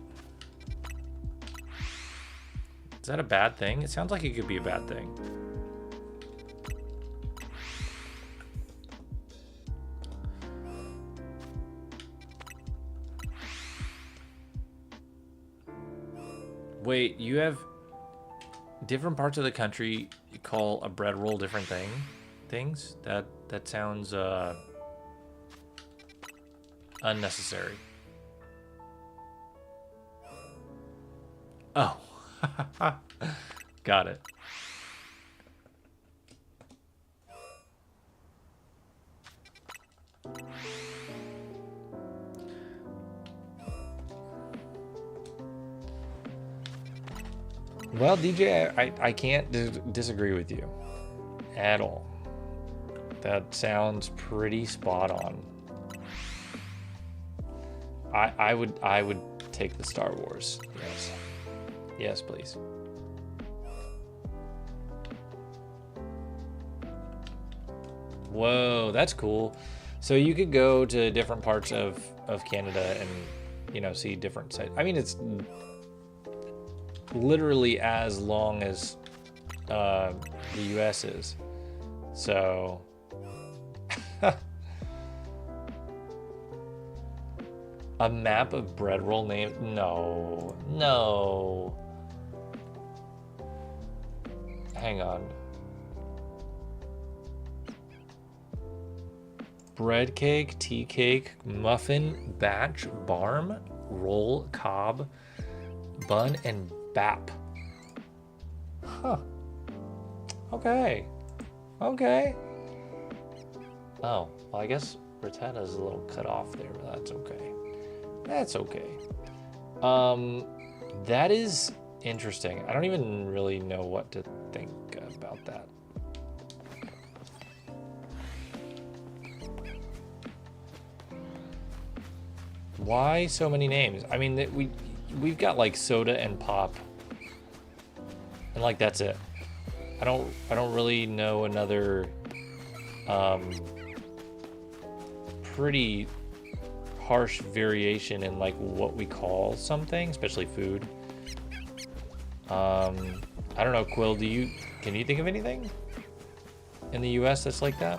Is that a bad thing? It sounds like it could be a bad thing. Wait, you have different parts of the country call a bread roll different things? That sounds unnecessary. Oh. Got it. Well, DJ, I can't disagree with you at all. That sounds pretty spot on. I would take the Star Wars. Yes. Yes, please. Whoa, that's cool. So you could go to different parts of Canada and, you know, see different sites. I mean, it's literally as long as the US is. So a map of bread roll name? No. Hang on. Bread cake, tea cake, muffin, batch, barm, roll, cob, bun, and bap. Huh. Okay. Oh, well, I guess Ratetta's a little cut off there, but that's okay. That's okay. That is interesting. I don't even really know what to think about that. Why so many names? I mean, we've got like soda and pop, and like that's it. I don't really know another pretty harsh variation in like what we call something, especially food. I don't know, Quill, can you think of anything in the US that's like that?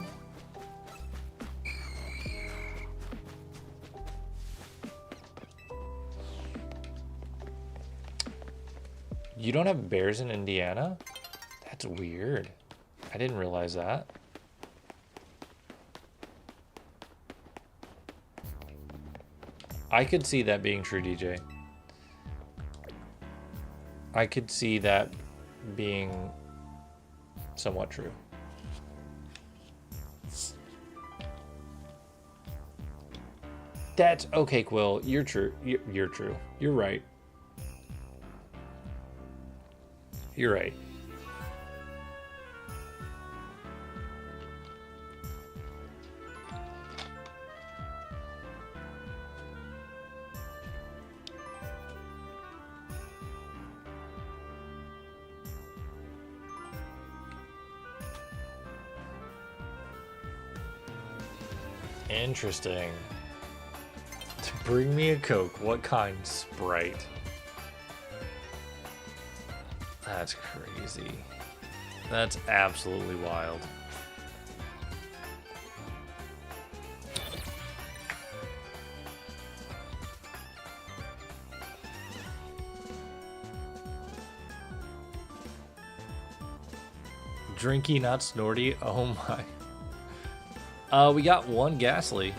You don't have bears in Indiana? That's weird. I didn't realize that. I could see that being true, DJ. I could see that being somewhat true. That's okay, Quill. You're true. You're true. You're right. You're right. Interesting. To bring me a Coke, what kind? Sprite. That's crazy. That's absolutely wild. Drinky, not snorty. Oh my. We got one Gastly.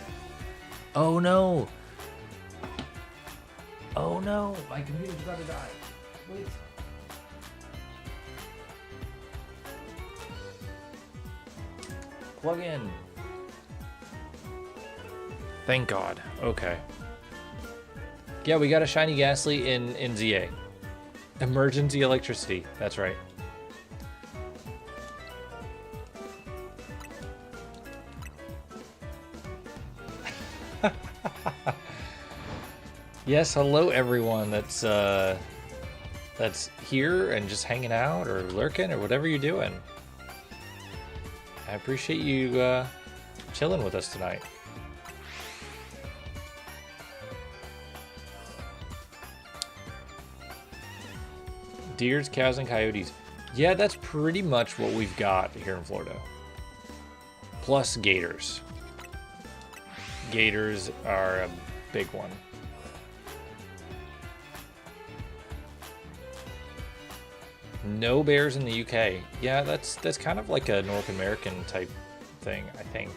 Oh no. Oh no. My computer's about to die. Wait. Plug in. Thank God. Okay. Yeah, we got a shiny Gastly in ZA. Emergency electricity. That's right. Yes, hello everyone that's here and just hanging out or lurking or whatever you're doing. I appreciate you chilling with us tonight. Deers, cows, and coyotes. Yeah, that's pretty much what we've got here in Florida. Plus gators. Gators are a big one. No bears in the UK. Yeah, that's kind of like a North American type thing, I think.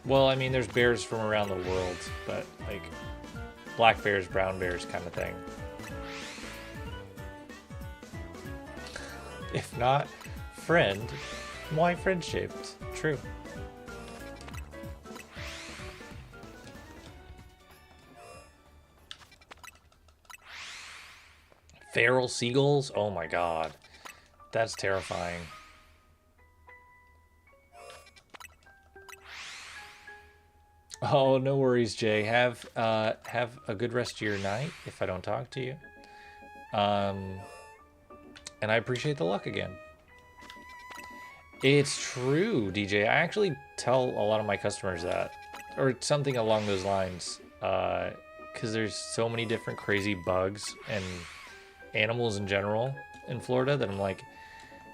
Well, I mean, there's bears from around the world, but like black bears, brown bears kind of thing. If not friend, why friend-shaped? True. Feral seagulls? Oh my god. That's terrifying. Oh, no worries, Jay. Have a good rest of your night if I don't talk to you. And I appreciate the luck again. It's true, DJ. I actually tell a lot of my customers that. Or something along those lines. Because there's so many different crazy bugs and animals in general in Florida that I'm like,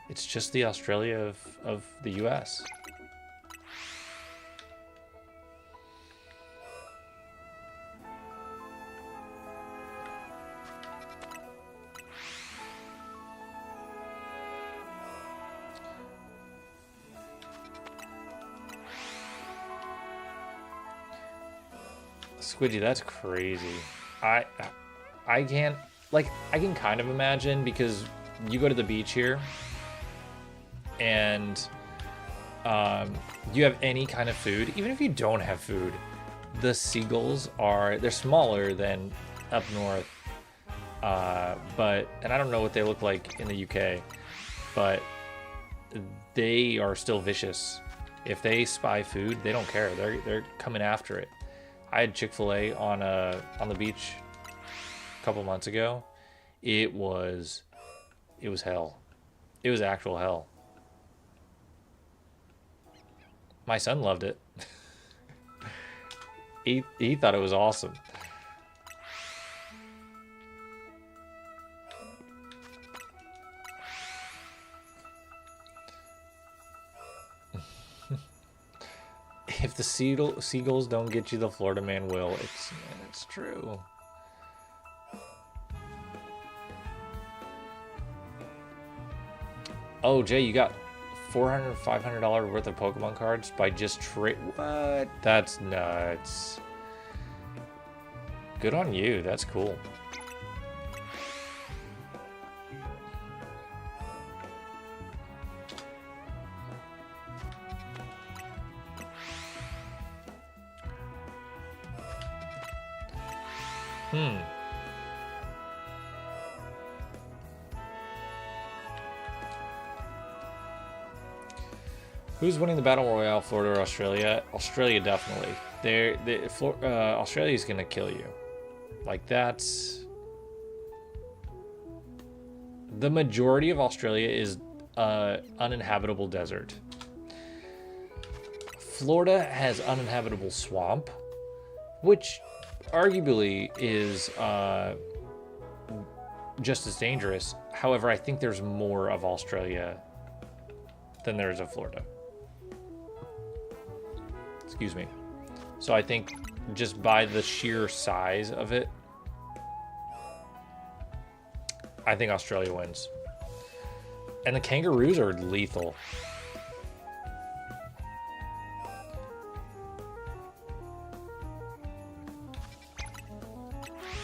it's just the Australia of the US. Squidgy, that's crazy. I can't, like, I can kind of imagine because you go to the beach here and Do you have any kind of food? Even if you don't have food, the seagulls they're smaller than up north. And I don't know what they look like in the UK, but they are still vicious. If they spy food, they don't care. They're coming after it. I had Chick-fil-A on the beach a couple months ago. It was hell. It was actual hell. My son loved it. He thought it was awesome. If the seagulls don't get you, the Florida man will. It's true. Oh, Jay, you got $400, $500 worth of Pokemon cards by just trade. What? That's nuts. Good on you. That's cool. Who's winning the Battle Royale, Florida or Australia? Australia, definitely. Australia's gonna kill you. Like, that's... The majority of Australia is uninhabitable desert. Florida has uninhabitable swamp, which arguably is just as dangerous. However, I think there's more of Australia than there is of Florida. Excuse me. So I think just by the sheer size of it, I think Australia wins. And the kangaroos are lethal.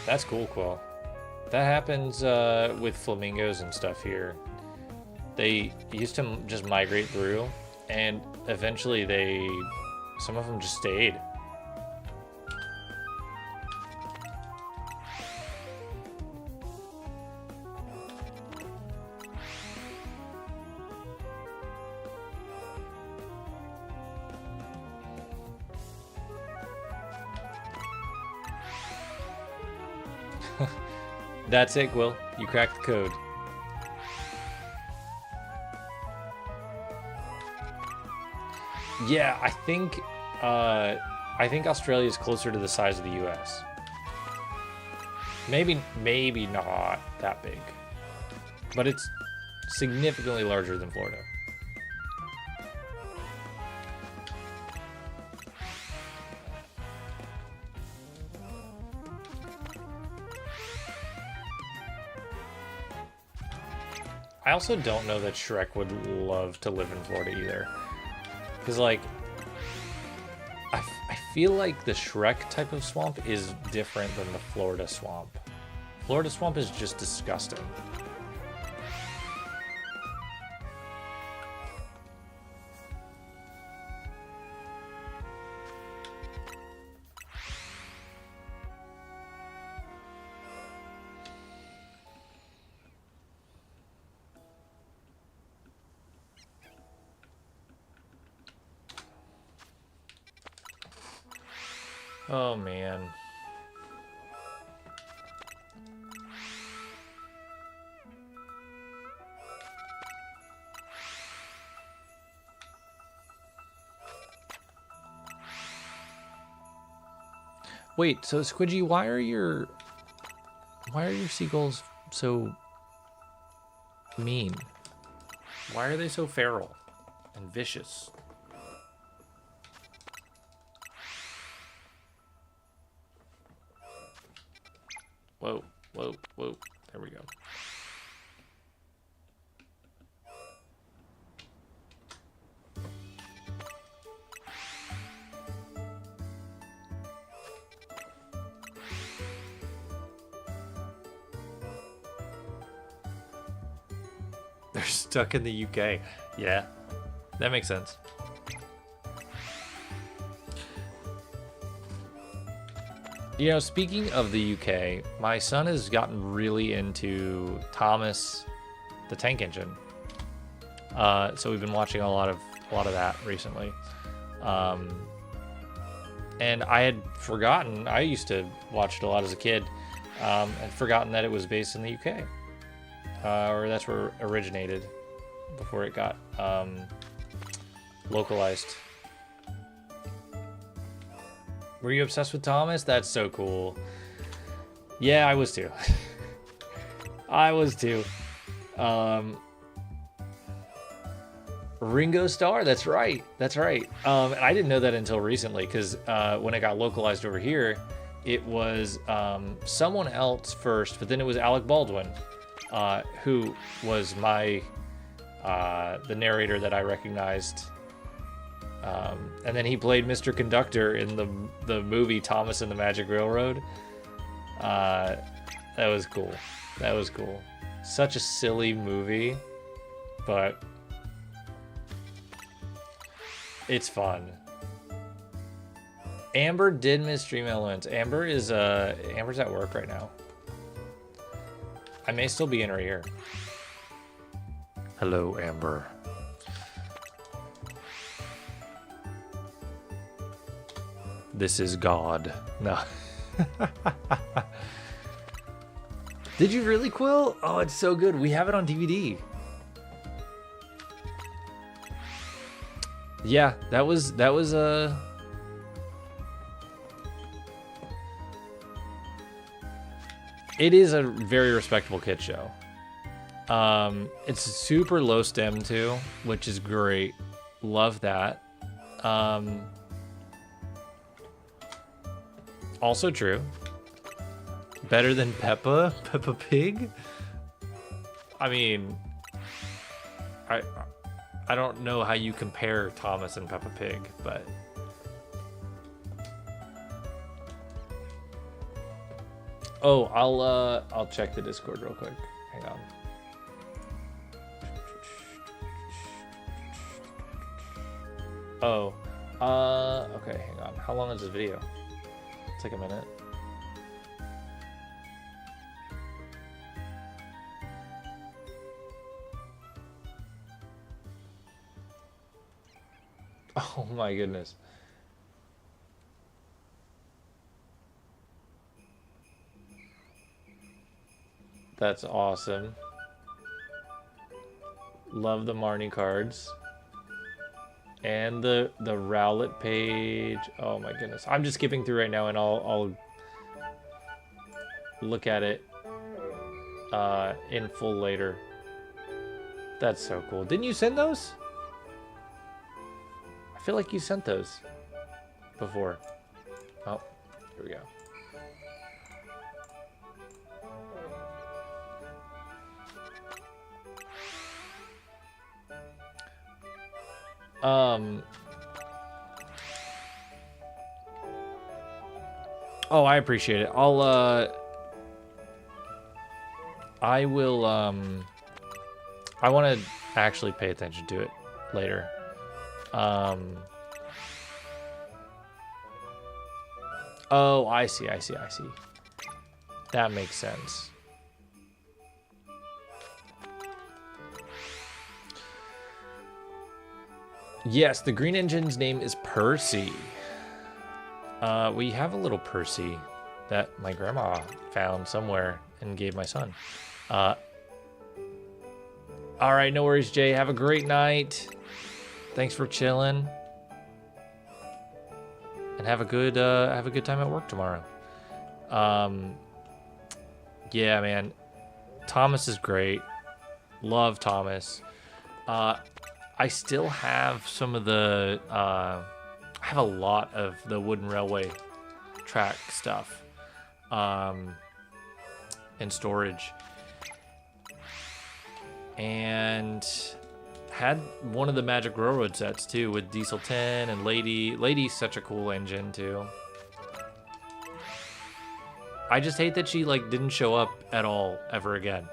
That's cool, Quill. That happens with flamingos and stuff here. They used to just migrate through, and eventually some of them just stayed. That's it, Quill. You cracked the code. Yeah, I think Australia is closer to the size of the U.S. Maybe not that big, but it's significantly larger than Florida. I also don't know that Shrek would love to live in Florida either. Because, like, I feel like the Shrek type of swamp is different than the Florida swamp. Florida swamp is just disgusting. Oh, man. Wait, so Squidgy, why are your seagulls so mean? Why are they so feral and vicious? Whoa, whoa, whoa. There we go. They're stuck in the UK. Yeah, that makes sense. You know, speaking of the UK, my son has gotten really into Thomas the Tank Engine. So we've been watching a lot of that recently. And I had forgotten, I used to watch it a lot as a kid, and forgotten that it was based in the UK. Or that's where it originated before it got localized. Were you obsessed with Thomas? That's so cool. Yeah, I was too. I was too. Ringo Starr, that's right. That's right. And I didn't know that until recently because when it got localized over here, it was someone else first, but then it was Alec Baldwin, who was my the narrator that I recognized. And then he played Mr. Conductor in the movie Thomas and the Magic Railroad. That was cool. That was cool. Such a silly movie, but it's fun. Amber did miss Dream Elements. Amber's at work right now. I may still be in her ear. Hello, Amber. This is God. No. Did you really, Quill? Oh, it's so good. We have it on DVD. Yeah, that was it is a very respectable kid show. It's super low stem too, which is great. Love that. Also true. Better than Peppa Pig? I mean, I don't know how you compare Thomas and Peppa Pig, but oh, I'll check the Discord real quick. Hang on. Oh, okay, hang on. How long is this video? It's like a minute. Oh my goodness. That's awesome. Love the Marnie cards. And the Rowlet page. Oh my goodness. I'm just skipping through right now and I'll look at it in full later. That's so cool. Didn't you send those? I feel like you sent those before. Oh, here we go. Oh, I appreciate it. I will, I want to actually pay attention to it later. Oh, I see. That makes sense. Yes, the green engine's name is Percy. We have a little Percy that my grandma found somewhere and gave my son. All right, no worries, Jay. Have a great night. Thanks for chilling. And have a good time at work tomorrow. Yeah, man. Thomas is great. Love Thomas. I still have some of the I have a lot of the wooden railway track stuff in storage. And had one of the Magic Railroad sets too with Diesel 10 and Lady. Lady's such a cool engine too. I just hate that she like didn't show up at all ever again.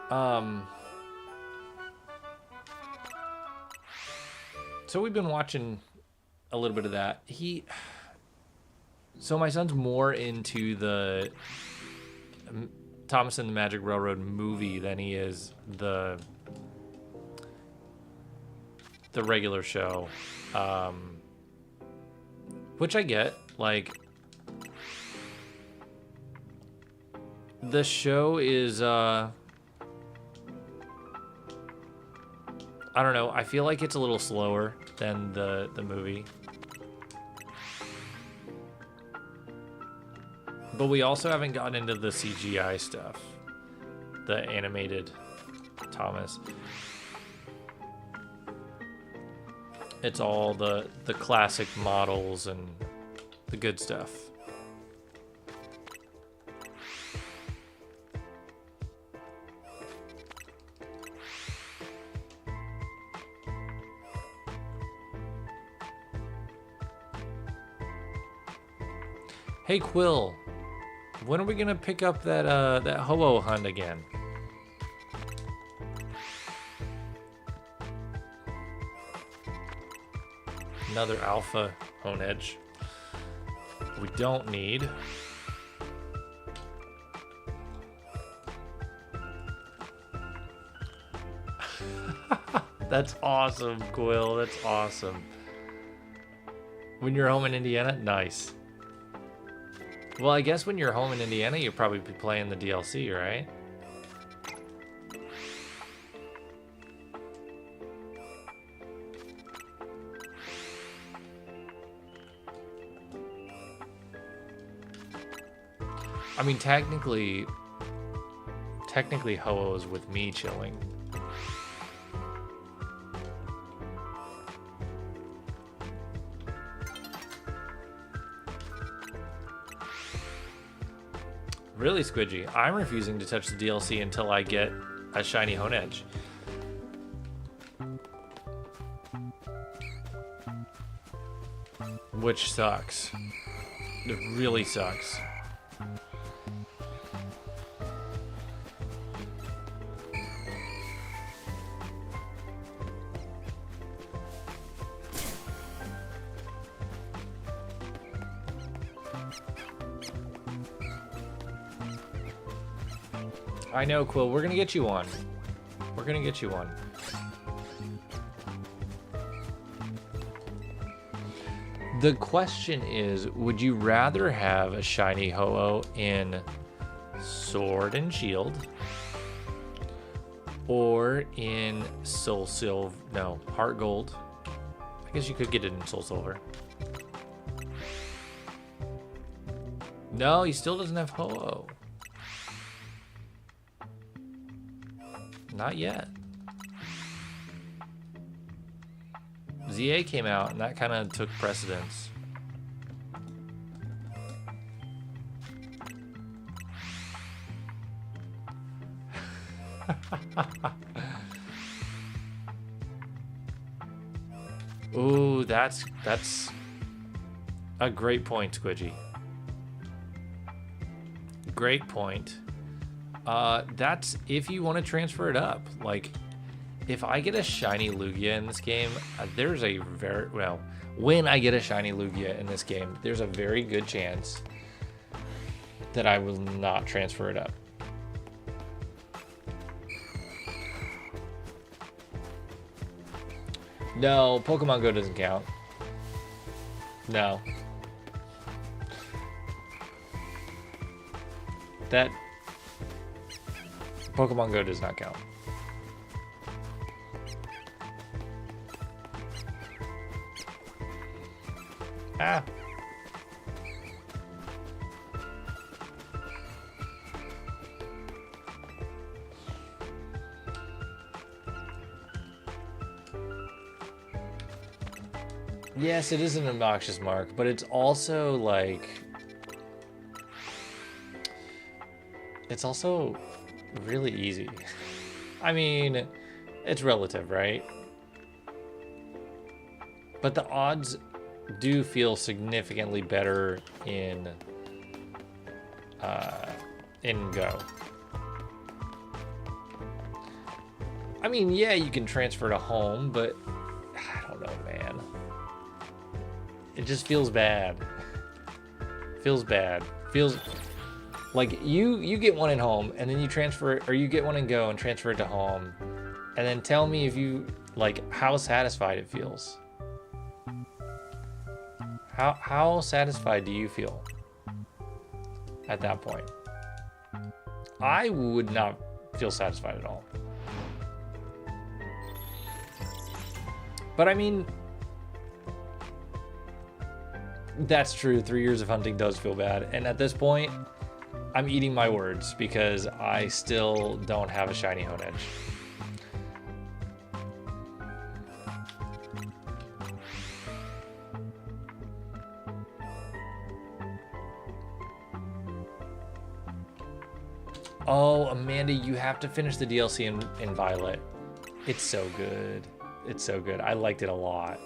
So we've been watching a little bit of that. So my son's more into the Thomas and the Magic Railroad movie than he is the regular show, which I get. Like, the show is I don't know, I feel like it's a little slower than the movie. But we also haven't gotten into the CGI stuff, the animated Thomas. It's all the classic models and the good stuff. Hey Quill, when are we gonna pick up that that Ho-Oh hunt again? Another alpha Honedge. We don't need. That's awesome, Quill. That's awesome. When you're home in Indiana, nice. Well, I guess when you're home in Indiana, you'll probably be playing the DLC, right? I mean, technically Ho-Oh is with me chilling. Really, Squidgy? I'm refusing to touch the DLC until I get a shiny Honedge. Which sucks. It really sucks. I know, Quill. We're gonna get you one. We're gonna get you one. The question is, would you rather have a shiny Ho-Oh in Sword and Shield or in SoulSilver? No, Heart Gold. I guess you could get it in SoulSilver. No, he still doesn't have Ho-Oh. Not yet. ZA came out and that kind of took precedence. Ooh, that's a great point, Squidgy. Great point. That's if you want to transfer it up. Like, if I get a shiny Lugia in this game, there's a very, well, when I get a shiny Lugia in this game, there's a very good chance that I will not transfer it up. No, Pokemon Go doesn't count. No. That Pokemon Go does not count. Ah. Yes, it is an obnoxious mark, but it's also like, it's also really easy. I mean, it's relative, right? But the odds do feel significantly better in Go. I mean, yeah, you can transfer to home, but I don't know, man. It just feels bad. Feels bad. Feels like you get one at home and then you transfer, or you get one and go and transfer it to home, and then tell me if you like how satisfied it feels. How satisfied do you feel at that point? I would not feel satisfied at all. But I mean, that's true. 3 years of hunting does feel bad. And at this point, I'm eating my words because I still don't have a shiny Honedge. Oh, Amanda, you have to finish the DLC in Violet. It's so good. It's so good. I liked it a lot.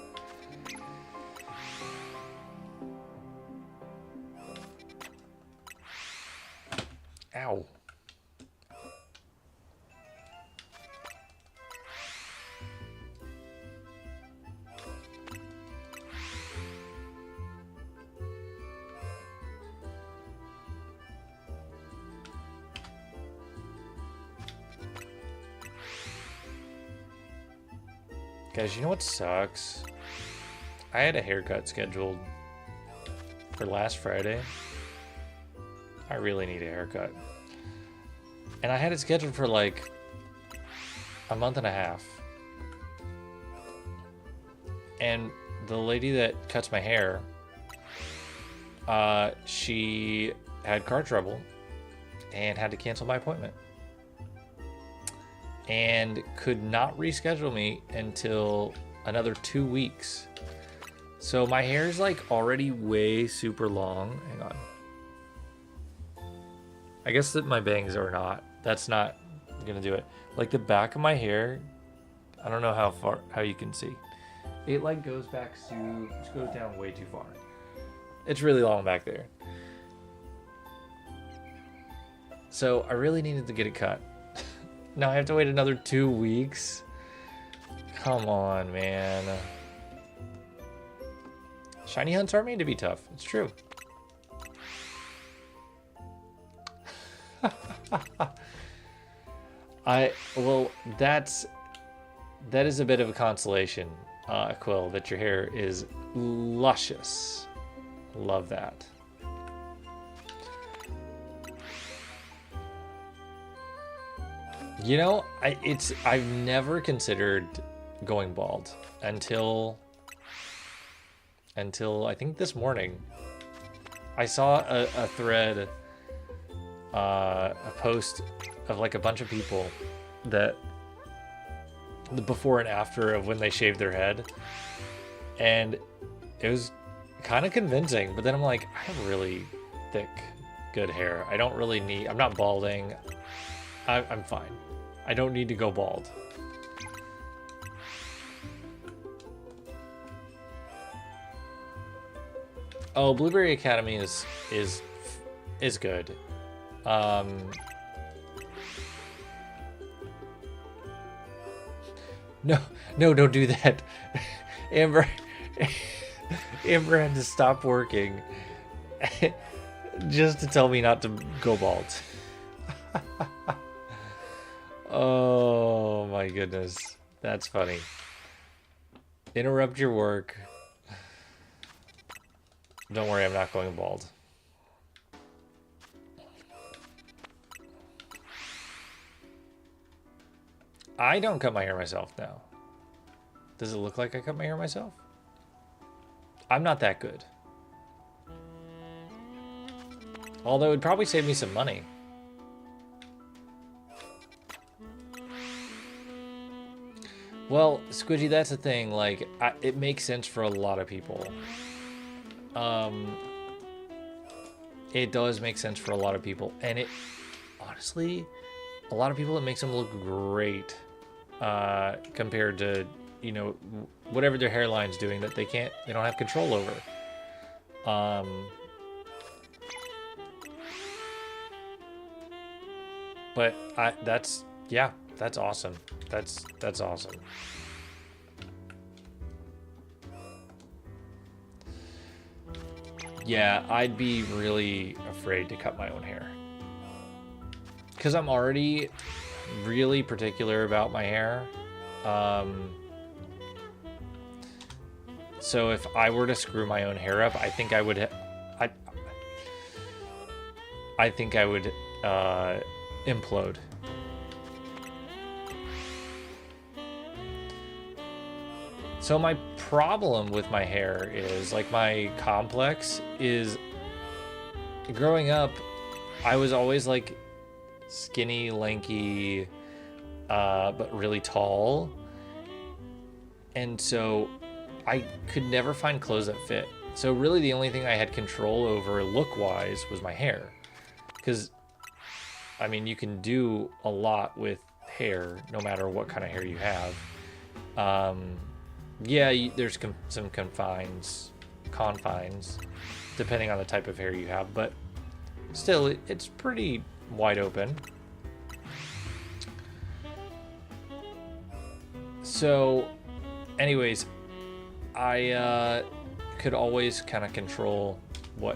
Ow. Guys, you know what sucks? I had a haircut scheduled for last Friday. I really need a haircut. And I had it scheduled for like a month and a half. And the lady that cuts my hair, she had car trouble and had to cancel my appointment. And could not reschedule me until another 2 weeks. So my hair is like already way super long. Hang on. I guess that my bangs are not. That's not gonna do it. Like the back of my hair, I don't know how you can see. It like goes back to, just goes down way too far. It's really long back there. So I really needed to get it cut. Now I have to wait another 2 weeks. Come on, man. Shiny hunts are made to be tough. It's true. Well, that is a bit of a consolation, Quill, that your hair is luscious. Love that. You know, I've never considered going bald until I think this morning. I saw a thread, a post of like a bunch of people that the before and after of when they shaved their head, and it was kind of convincing. But then I'm like, I have really thick, good hair. I don't really need. I'm not balding. I'm fine. I don't need to go bald. Oh, Blueberry Academy is good. No, don't do that. Amber had to stop working just to tell me not to go bald. Oh my goodness. That's funny. Interrupt your work. Don't worry, I'm not going bald. I don't cut my hair myself now. Does it look like I cut my hair myself? I'm not that good. Although it'd probably save me some money. Well, Squidgy, that's the thing. Like, it makes sense for a lot of people. It does make sense for a lot of people, and it honestly, a lot of people, it makes them look great compared to, you know, whatever their hairline's doing that they don't have control over. But that's That's awesome. That's awesome. Yeah, I'd be really afraid to cut my own hair. Because I'm already really particular about my hair. So if I were to screw my own hair up, I think I would implode. So my problem with my hair is, like, my complex is, growing up, I was always like skinny, lanky, but really tall. And so I could never find clothes that fit. So really the only thing I had control over look-wise was my hair. Because, I mean, you can do a lot with hair, no matter what kind of hair you have. Yeah, there's some confines, depending on the type of hair you have, but still, it's pretty wide open. So, anyways, I could always kind of control what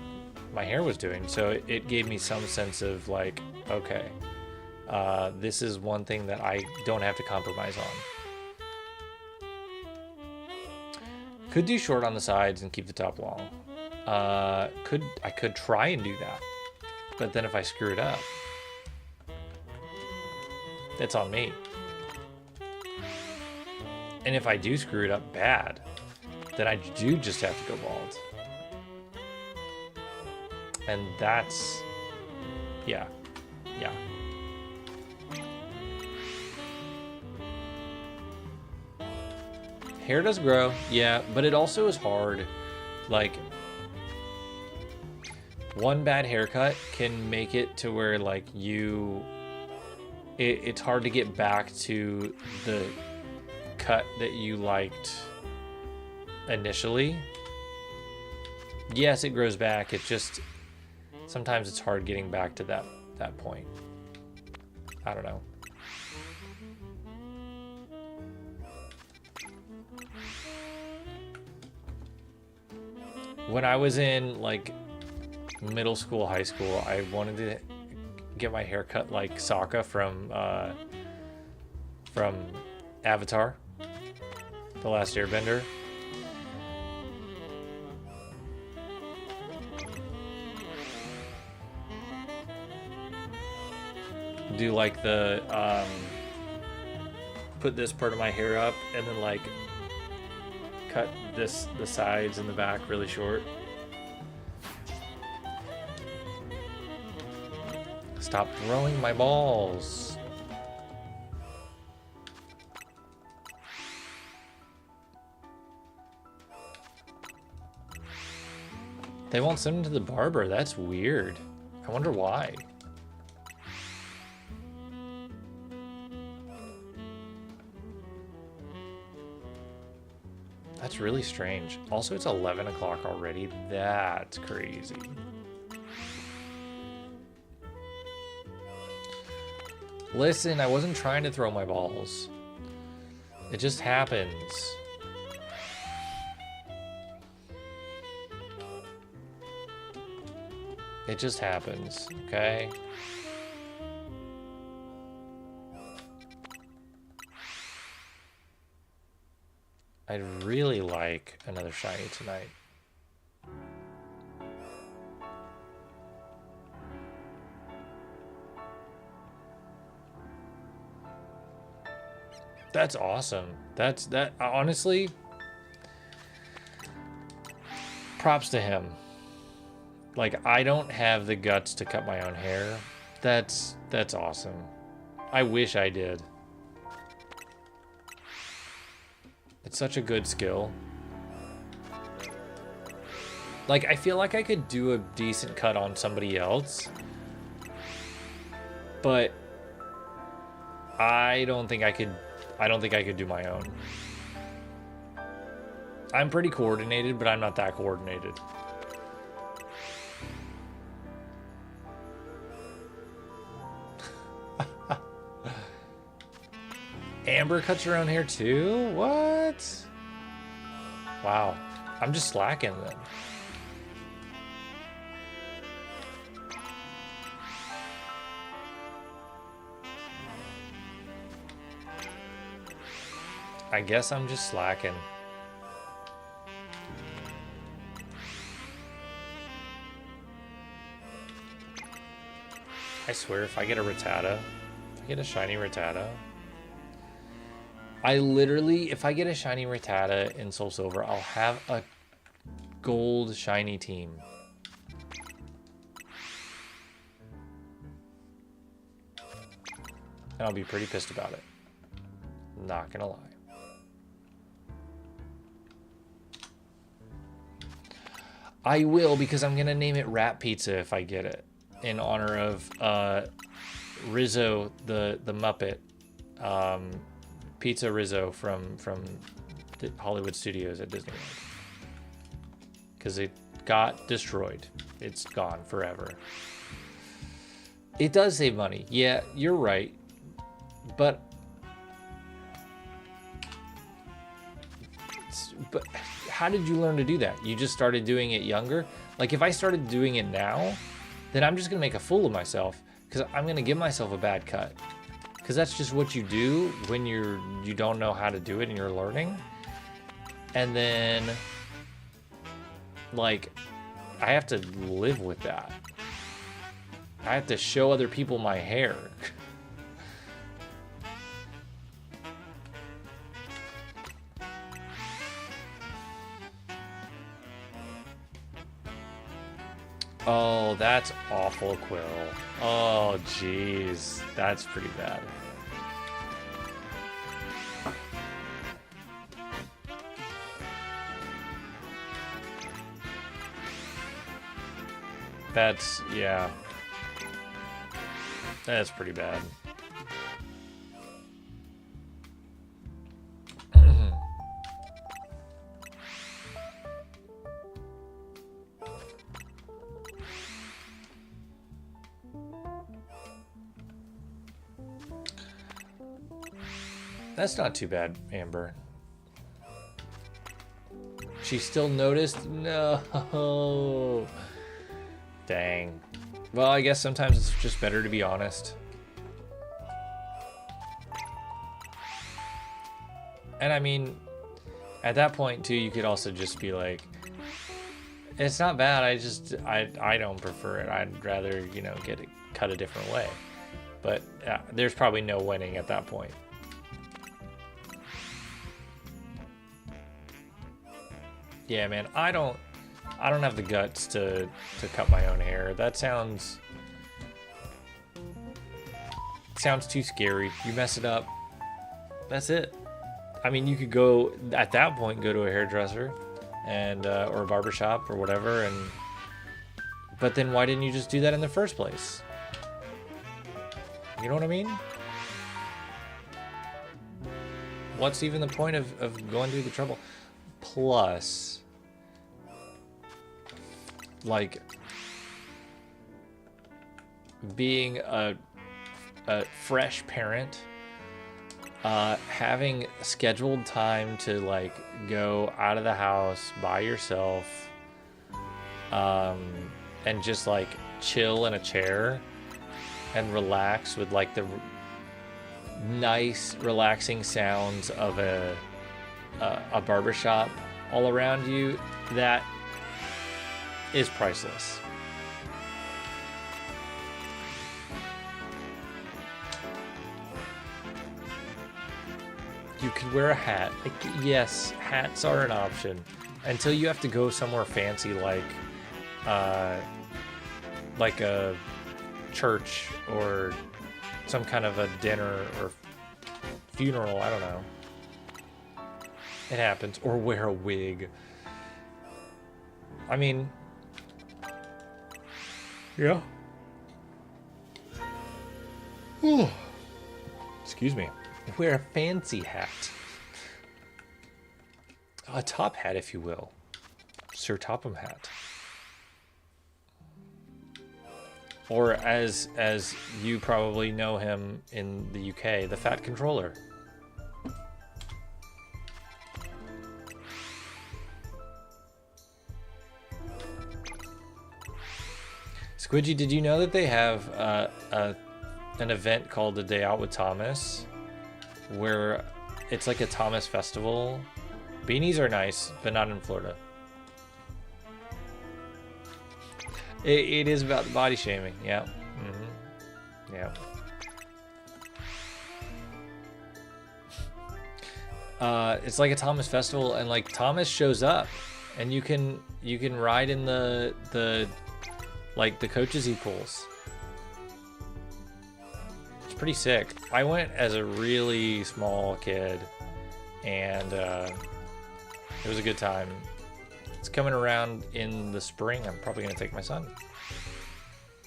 my hair was doing, so it gave me some sense of, like, okay, this is one thing that I don't have to compromise on. Could do short on the sides and keep the top long. I could try and do that, but then if I screw it up, it's on me. And if I do screw it up bad, then I do just have to go bald. And that's, yeah. Hair does grow, yeah, but it also is hard. Like, one bad haircut can make it to where, like, it's hard to get back to the cut that you liked initially. Yes, it grows back. It's just, sometimes it's hard getting back to that point. I don't know. When I was in, like, middle school, high school, I wanted to get my hair cut like Sokka from Avatar, The Last Airbender. Do, like, the put this part of my hair up and then, like, cut the sides and the back really short. Stop throwing my balls. They won't send him to the barber. That's weird. I wonder why. That's really strange. Also, it's 11 o'clock already. That's crazy. Listen, I wasn't trying to throw my balls. It just happens. It just happens, okay? I'd really like another shiny tonight. That's awesome. That honestly, props to him. Like, I don't have the guts to cut my own hair. That's awesome. I wish I did. It's such a good skill. Like, I feel like I could do a decent cut on somebody else, but I don't think I could do my own. I'm pretty coordinated, but I'm not that coordinated. Amber cuts her own hair too? What? Wow. I'm just slacking then. I guess I'm just slacking. I swear if I get a Rattata, if I get a shiny Rattata, I literally, if I get a shiny Rattata in SoulSilver, I'll have a gold shiny team. And I'll be pretty pissed about it. Not gonna lie. I will, because I'm gonna name it Rat Pizza if I get it, in honor of Rizzo, the Muppet, Pizza Rizzo from the Hollywood Studios at Disneyland. Because it got destroyed. It's gone forever. It does save money. Yeah, you're right. But how did you learn to do that? You just started doing it younger? Like, if I started doing it now, then I'm just gonna make a fool of myself, because I'm gonna give myself a bad cut. Because that's just what you do when you don't know how to do it and you're learning. And then, like, I have to live with that. I have to show other people my hair. Oh, that's awful, Quill. Oh, jeez. That's pretty bad. That's, yeah. That's pretty bad. That's not too bad, Amber. She still noticed? No. Dang. Well, I guess sometimes it's just better to be honest. And I mean, at that point too, you could also just be like, it's not bad, I don't prefer it. I'd rather, you know, get it cut a different way. But there's probably no winning at that point. Yeah, man, I don't have the guts to cut my own hair. That sounds too scary. You mess it up, that's it. I mean, you could go, at that point, go to a hairdresser and or a barbershop or whatever, but then why didn't you just do that in the first place? You know what I mean? What's even the point of going through the trouble? Plus, like, being a fresh parent, having scheduled time to, like, go out of the house by yourself, and just, like, chill in a chair and relax with, like, the nice relaxing sounds of a barbershop all around you, that is priceless. You could wear a hat. Yes, hats are an option until you have to go somewhere fancy, like a church or some kind of a dinner or funeral. I don't know. It happens. Or wear a wig. I mean, yeah. Ooh. Excuse me. Wear a fancy hat. A top hat, if you will. Sir Topham hat. Or as you probably know him in the UK, the Fat Controller. Squidgy, did you know that they have an event called the Day Out with Thomas, where it's like a Thomas festival? Beanies are nice, but not in Florida. It is about the body shaming. Yeah. Mm-hmm. Yeah. It's like a Thomas festival, and like Thomas shows up, and you can ride in the like the coaches he pulls. It's pretty sick. I went as a really small kid, and it was a good time. It's coming around in the spring. I'm probably gonna take my son.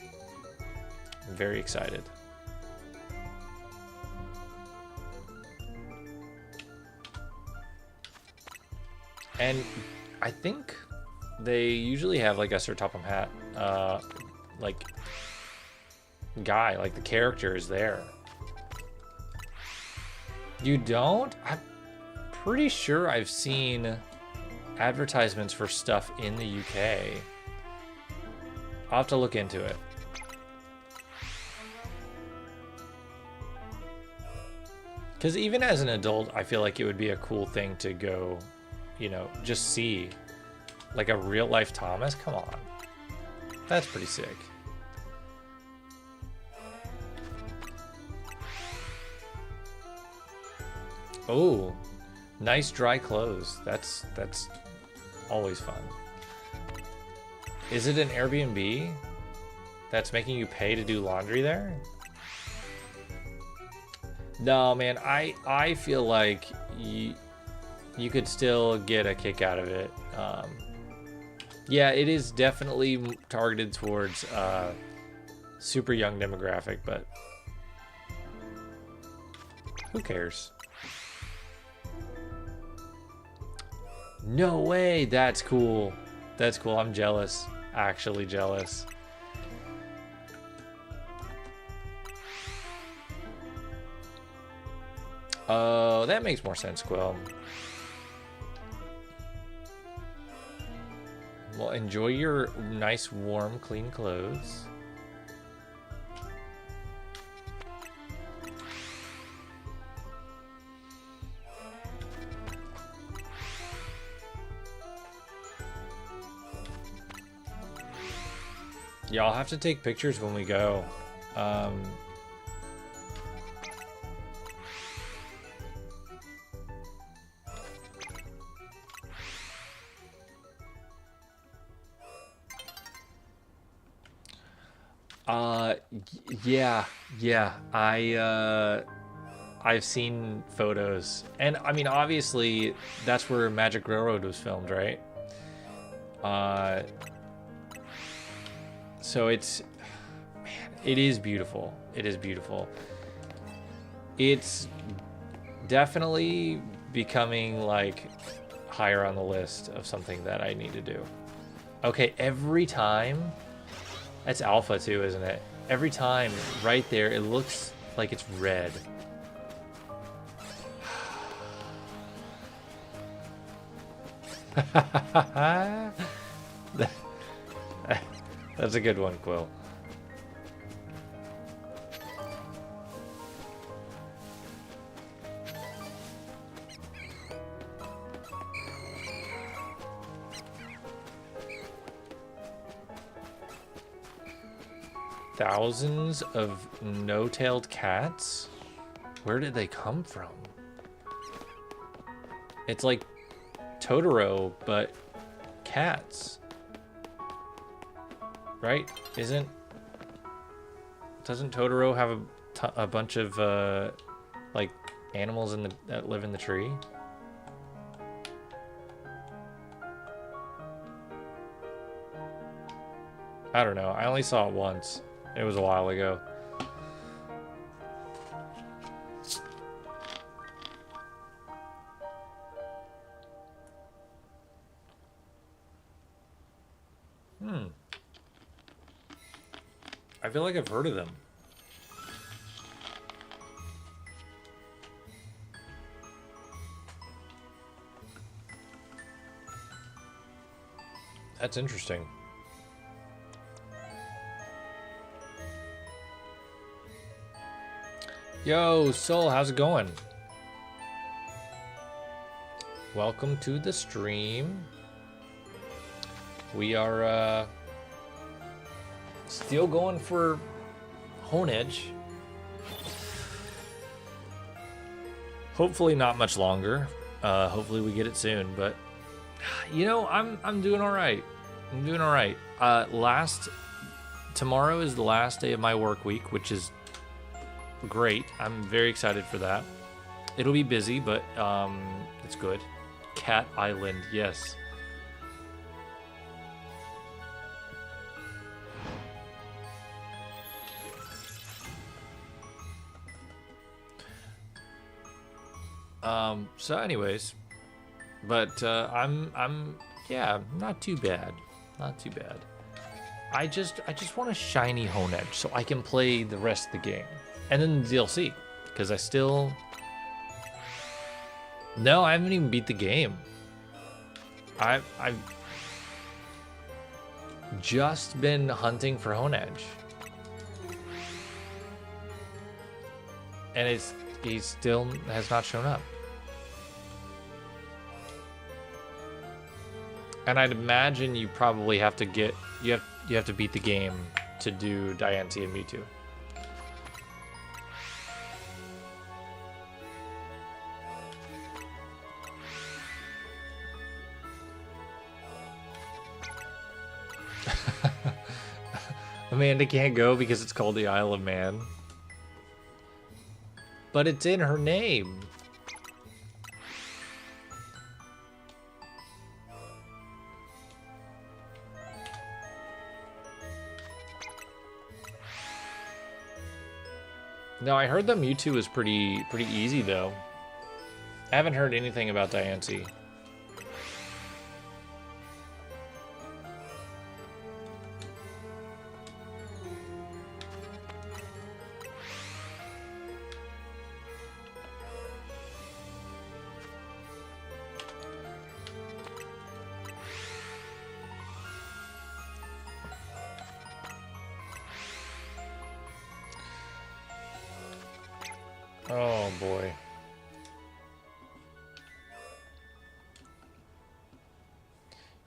I'm very excited. And I think they usually have like a Sir Topham Hatt, like guy, like the character is there. You don't? I'm pretty sure I've seen advertisements for stuff in the UK. I'll have to look into it. Because even as an adult, I feel like it would be a cool thing to go, you know, just see. Like a real life Thomas? Come on. That's pretty sick. Oh, nice dry clothes. That's always fun. Is it an Airbnb that's making you pay to do laundry there? No, man, I feel like you could still get a kick out of it. Yeah, it is definitely targeted towards super young demographic, but who cares? No way, that's cool. That's cool. I'm jealous. Actually jealous. Oh, that makes more sense, Quill. Well, enjoy your nice, warm, clean clothes. Yeah, I'll have to take pictures when we go. Yeah. I've seen photos, and I mean, obviously, that's where Magic Railroad was filmed, right? So it's, man, it is beautiful. It is beautiful. It's definitely becoming like higher on the list of something that I need to do. Okay, every time, that's alpha too, isn't it? Every time, right there, it looks like it's red. That's a good one, Quill. Thousands of no-tailed cats? Where did they come from? It's like Totoro, but cats. Right? Doesn't Totoro have a bunch of like animals that live in the tree? I don't know. I only saw it once. It was a while ago. I feel like I've heard of them. That's interesting. Yo, Soul, how's it going? Welcome to the stream. We are still going for Honedge. Hopefully not much longer. Hopefully we get it soon, but you know, I'm doing all right. I'm doing all right. Tomorrow is the last day of my work week, which is great. I'm very excited for that. It'll be busy, but it's good. Cat Island, yes. So anyways, but yeah, not too bad. Not too bad. I just want a shiny Honedge so I can play the rest of the game. And then the DLC, because I still... No, I haven't even beat the game. I've just been hunting for Honedge. And he still has not shown up. And I'd imagine you probably have to get... You have to beat the game to do Diancie and Mewtwo. Amanda can't go because it's called the Isle of Man. But it's in her name. No, I heard the Mewtwo is pretty easy though. I haven't heard anything about Diancie. Oh boy.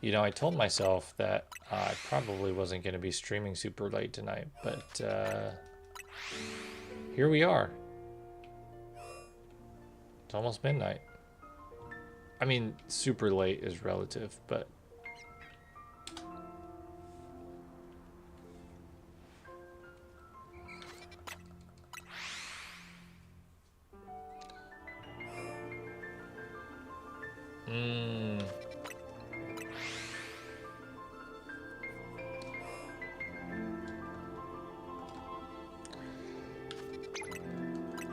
You know, I told myself that I probably wasn't going to be streaming super late tonight, but here we are. It's almost midnight. I mean, super late is relative, but...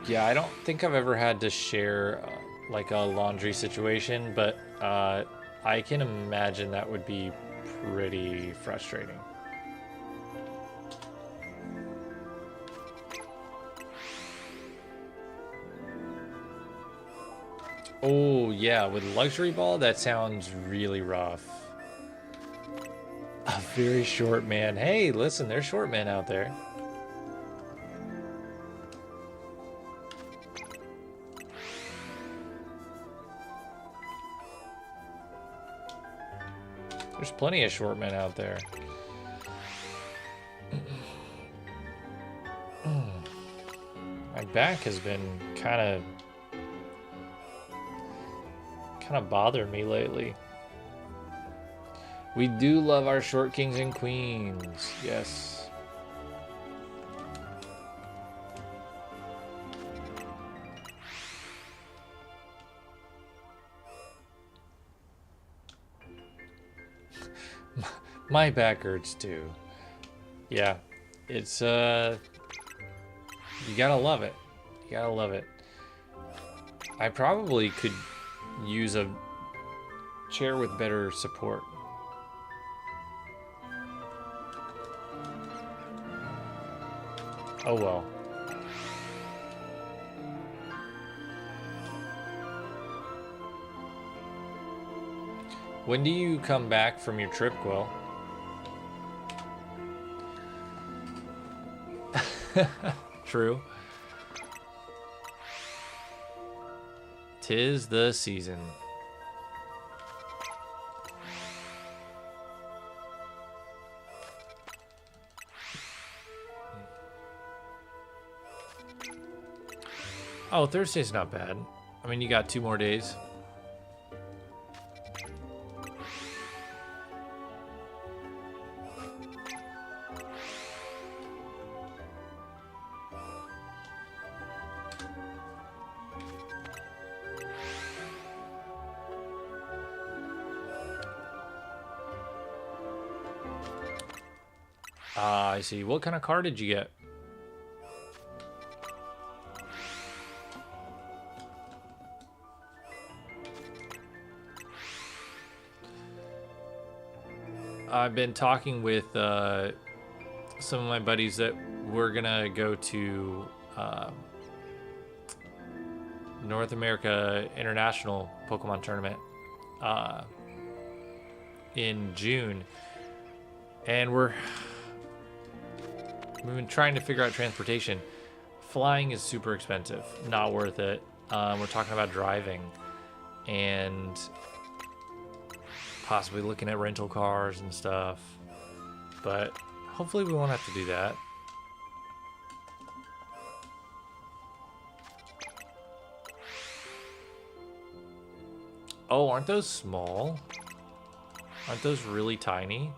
Yeah, I don't think I've ever had to share like a laundry situation, but I can imagine that would be pretty frustrating. Oh yeah, with luxury ball, that sounds really rough. A very short man. Hey, listen, there's short men out there. There's plenty of short men out there. My back has been kind of bothered me lately. We do love our short kings and queens. Yes. My back hurts too. Yeah, it's you gotta love it. You gotta love it. I probably could use a chair with better support. Oh well. When do you come back from your trip, Quill? True. 'Tis the season. Oh, Thursday's not bad. I mean, you got 2 more days. Ah, I see. What kind of car did you get? I've been talking with some of my buddies that we're gonna go to North America International Pokemon Tournament in June, and we've been trying to figure out transportation. Flying is super expensive, not worth it. We're talking about driving and possibly looking at rental cars and stuff, but hopefully we won't have to do that. Oh, aren't those small? Aren't those really tiny?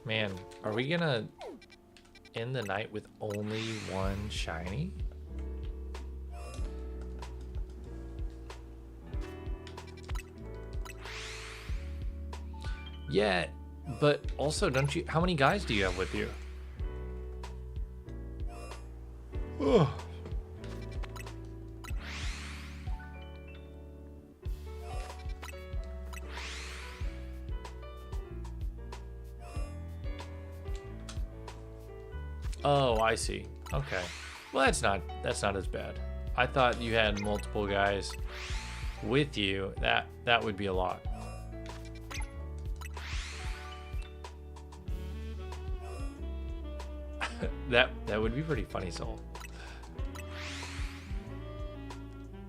Man, are we gonna end the night with only 1 shiny? Yeah, but also, don't you? How many guys do you have with you? Ugh. Oh, I see. Okay. Well, that's not as bad. I thought you had multiple guys with you. That would be a lot. that would be pretty funny, Soul.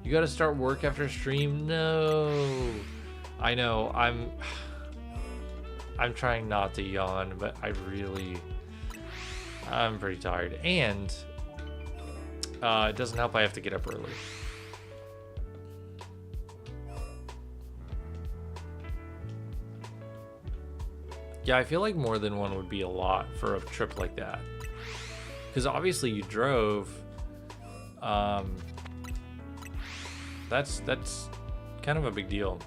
You got to start work after stream? No. I know. I'm trying not to yawn, but I'm pretty tired, and it doesn't help I have to get up early. Yeah, I feel like more than 1 would be a lot for a trip like that, because obviously you drove. That's kind of a big deal.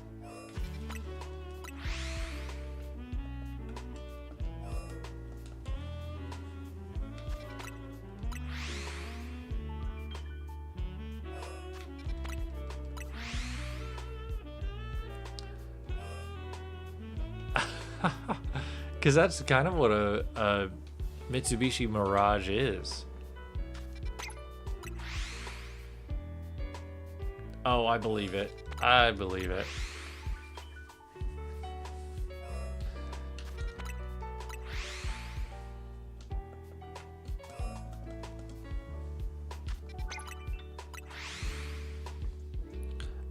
Because that's kind of what a Mitsubishi Mirage is. Oh, I believe it. I believe it.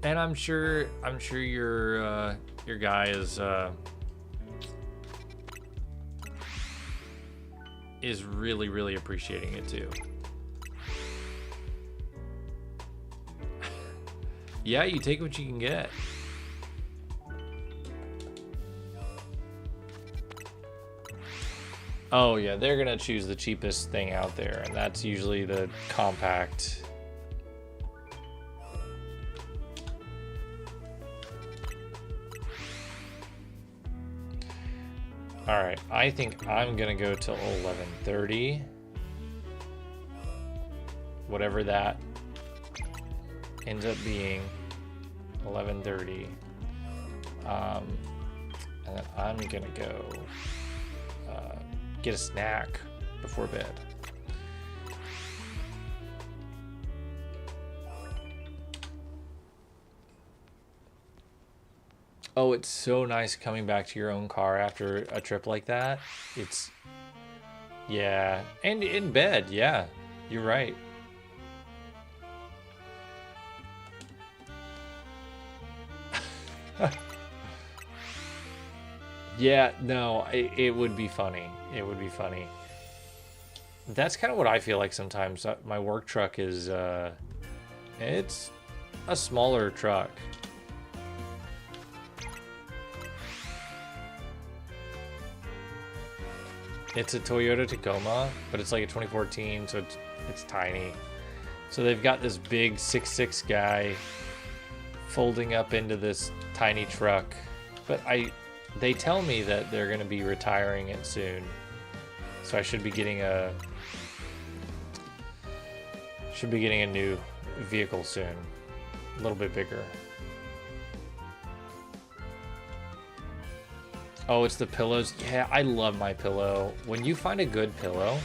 And I'm sure your guy is really appreciating it too. Yeah, you take what you can get. Oh yeah, they're gonna choose the cheapest thing out there, and that's usually the compact. All right, I think I'm gonna go till 11:30, whatever that ends up being. 11:30, and then I'm gonna go get a snack before bed. Oh, it's so nice coming back to your own car after a trip like that. It's, yeah. And in bed, yeah. You're right. Yeah, no, it would be funny. It would be funny. That's kind of what I feel like sometimes. My work truck is, it's a smaller truck. It's a Toyota Tacoma, but it's like a 2014, so it's tiny. So they've got this big 6'6" guy folding up into this tiny truck. But they tell me that they're going to be retiring it soon. So I should be getting a new vehicle soon. A little bit bigger. Oh, it's the pillows. Yeah, I love my pillow. When you find a good pillow,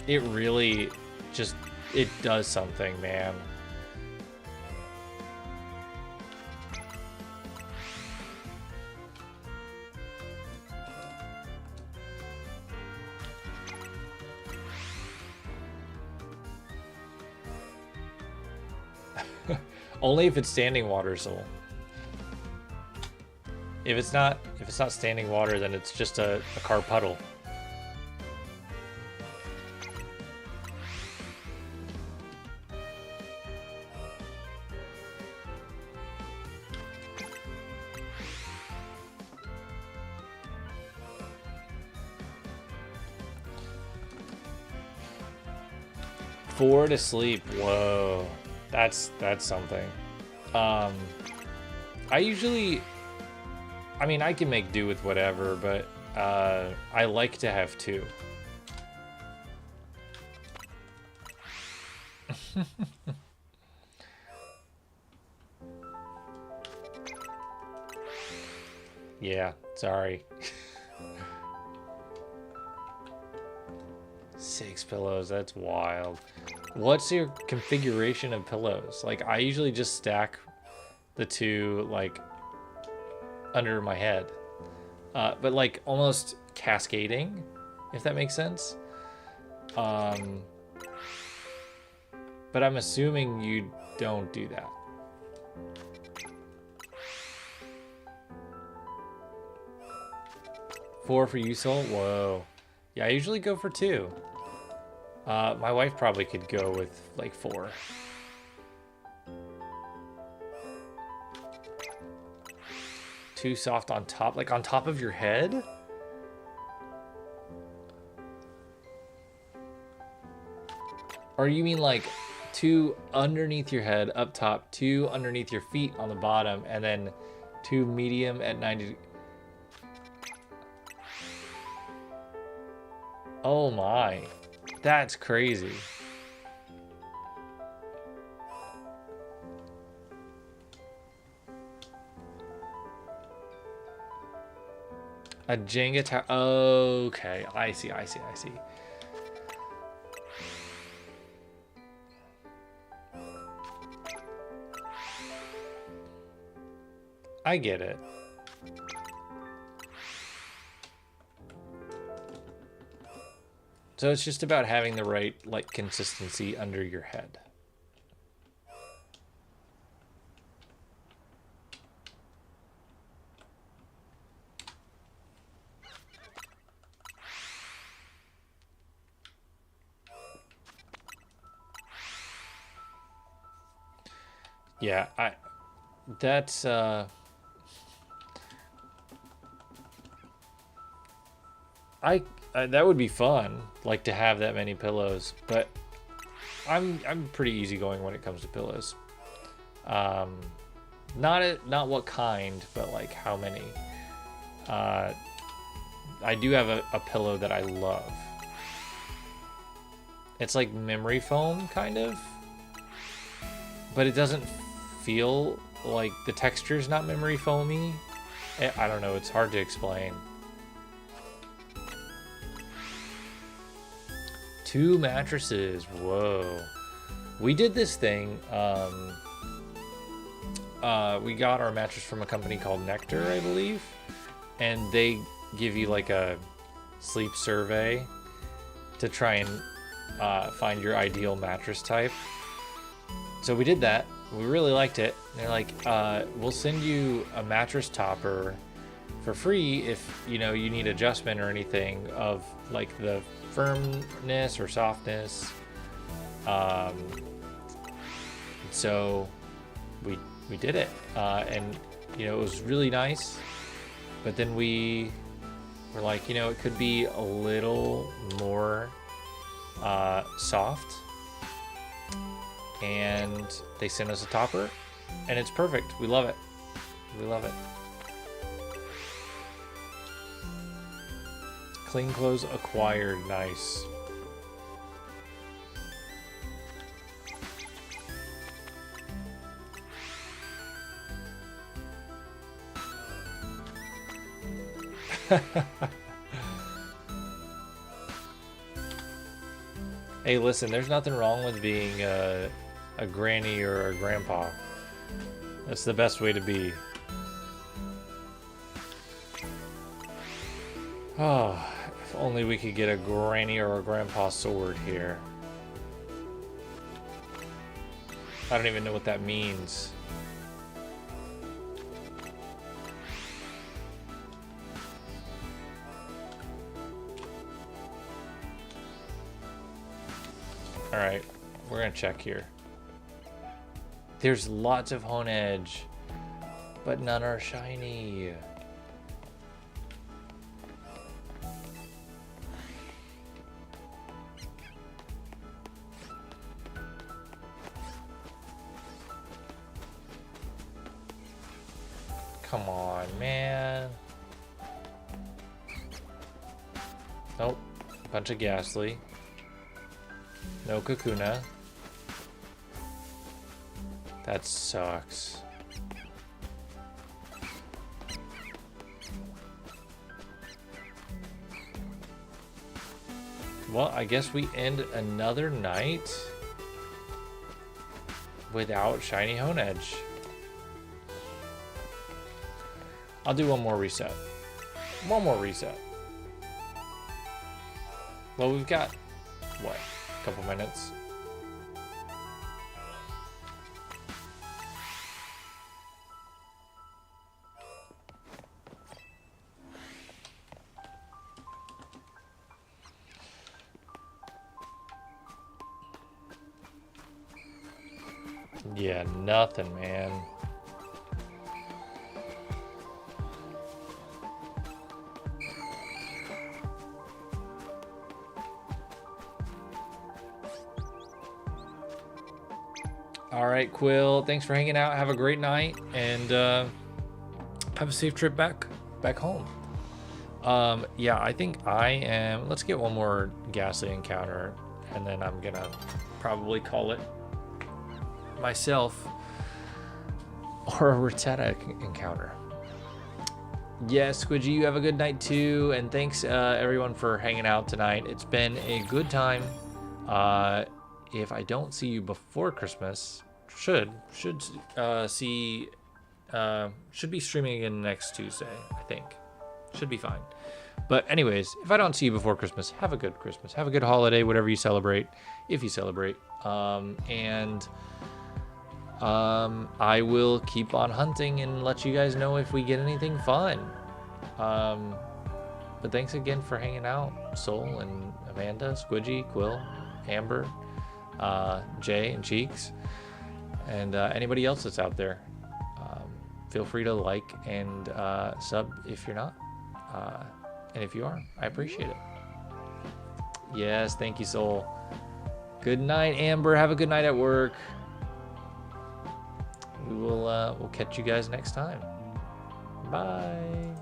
it really just, it does something, man. Only if it's standing water, Soul. If it's not standing water, then it's just a car puddle. Four to sleep. Whoa. That's something. I mean, I can make do with whatever, but I like to have two. Yeah, sorry. 6 pillows, that's wild. What's your configuration of pillows? Like, I usually just stack the two, like, under my head. But, like, almost cascading, if that makes sense. But I'm assuming you don't do that. Four for you, Soul? Whoa. Yeah, I usually go for 2. My wife probably could go with like 4. Too soft on top, like on top of your head? Or you mean like 2 underneath your head up top, 2 underneath your feet on the bottom, and then 2 medium at 90? Oh my. That's crazy. A Jenga tower. Okay, I see. I get it. So it's just about having the right, like, consistency under your head. Yeah, that's that would be fun, like, to have that many pillows, but I'm pretty easygoing when it comes to pillows. Not what kind, but like how many. I do have a pillow that I love. It's like memory foam, kind of, but it doesn't feel like, the texture's not memory foamy. I don't know, it's hard to explain. 2 mattresses. Whoa. We did this thing. We got our mattress from a company called Nectar, I believe. And they give you like a sleep survey to try and find your ideal mattress type. So we did that. We really liked it. And they're like, we'll send you a mattress topper for free if you need adjustment or anything of like the firmness or softness. So we did it, and it was really nice. But then we were like, it could be a little more soft. And they sent us a topper, and it's perfect. We love it. We love it. Clean clothes acquired. Nice. Hey, listen, there's nothing wrong with being a granny or a grandpa. That's the best way to be. Oh, if only we could get a granny or a grandpa sword here. I don't even know what that means. Alright, we're gonna check here. There's lots of Honedge, but none are shiny. Come on, man. Nope, bunch of Gastly. No Kakuna. That sucks. Well, I guess we end another night without shiny Honedge. I'll do one more reset. One more reset. Well, we've got, what, a couple minutes? Yeah, nothing, man. All right, Quill, thanks for hanging out. Have a great night, and have a safe trip back home. Yeah, I think I am. Let's get one more Gastly encounter, and then I'm gonna probably call it myself, or a Rotetta encounter. Yes, Squidgy, you have a good night too, and thanks everyone for hanging out tonight. It's been a good time. If I don't see you before Christmas, should be streaming again next Tuesday, I think. Should be fine. But anyways, if I don't see you before Christmas, have a good Christmas. Have a good holiday, whatever you celebrate, if you celebrate. I will keep on hunting and let you guys know if we get anything fun. But thanks again for hanging out, Soul and Amanda, Squidgy, Quill, Amber, Jay and Cheeks, and anybody else that's out there. Feel free to like and sub if you're not, and if you are, I appreciate it. Yes, thank you, Soul. Good night, Amber. Have a good night at work. We will we'll catch you guys next time. Bye.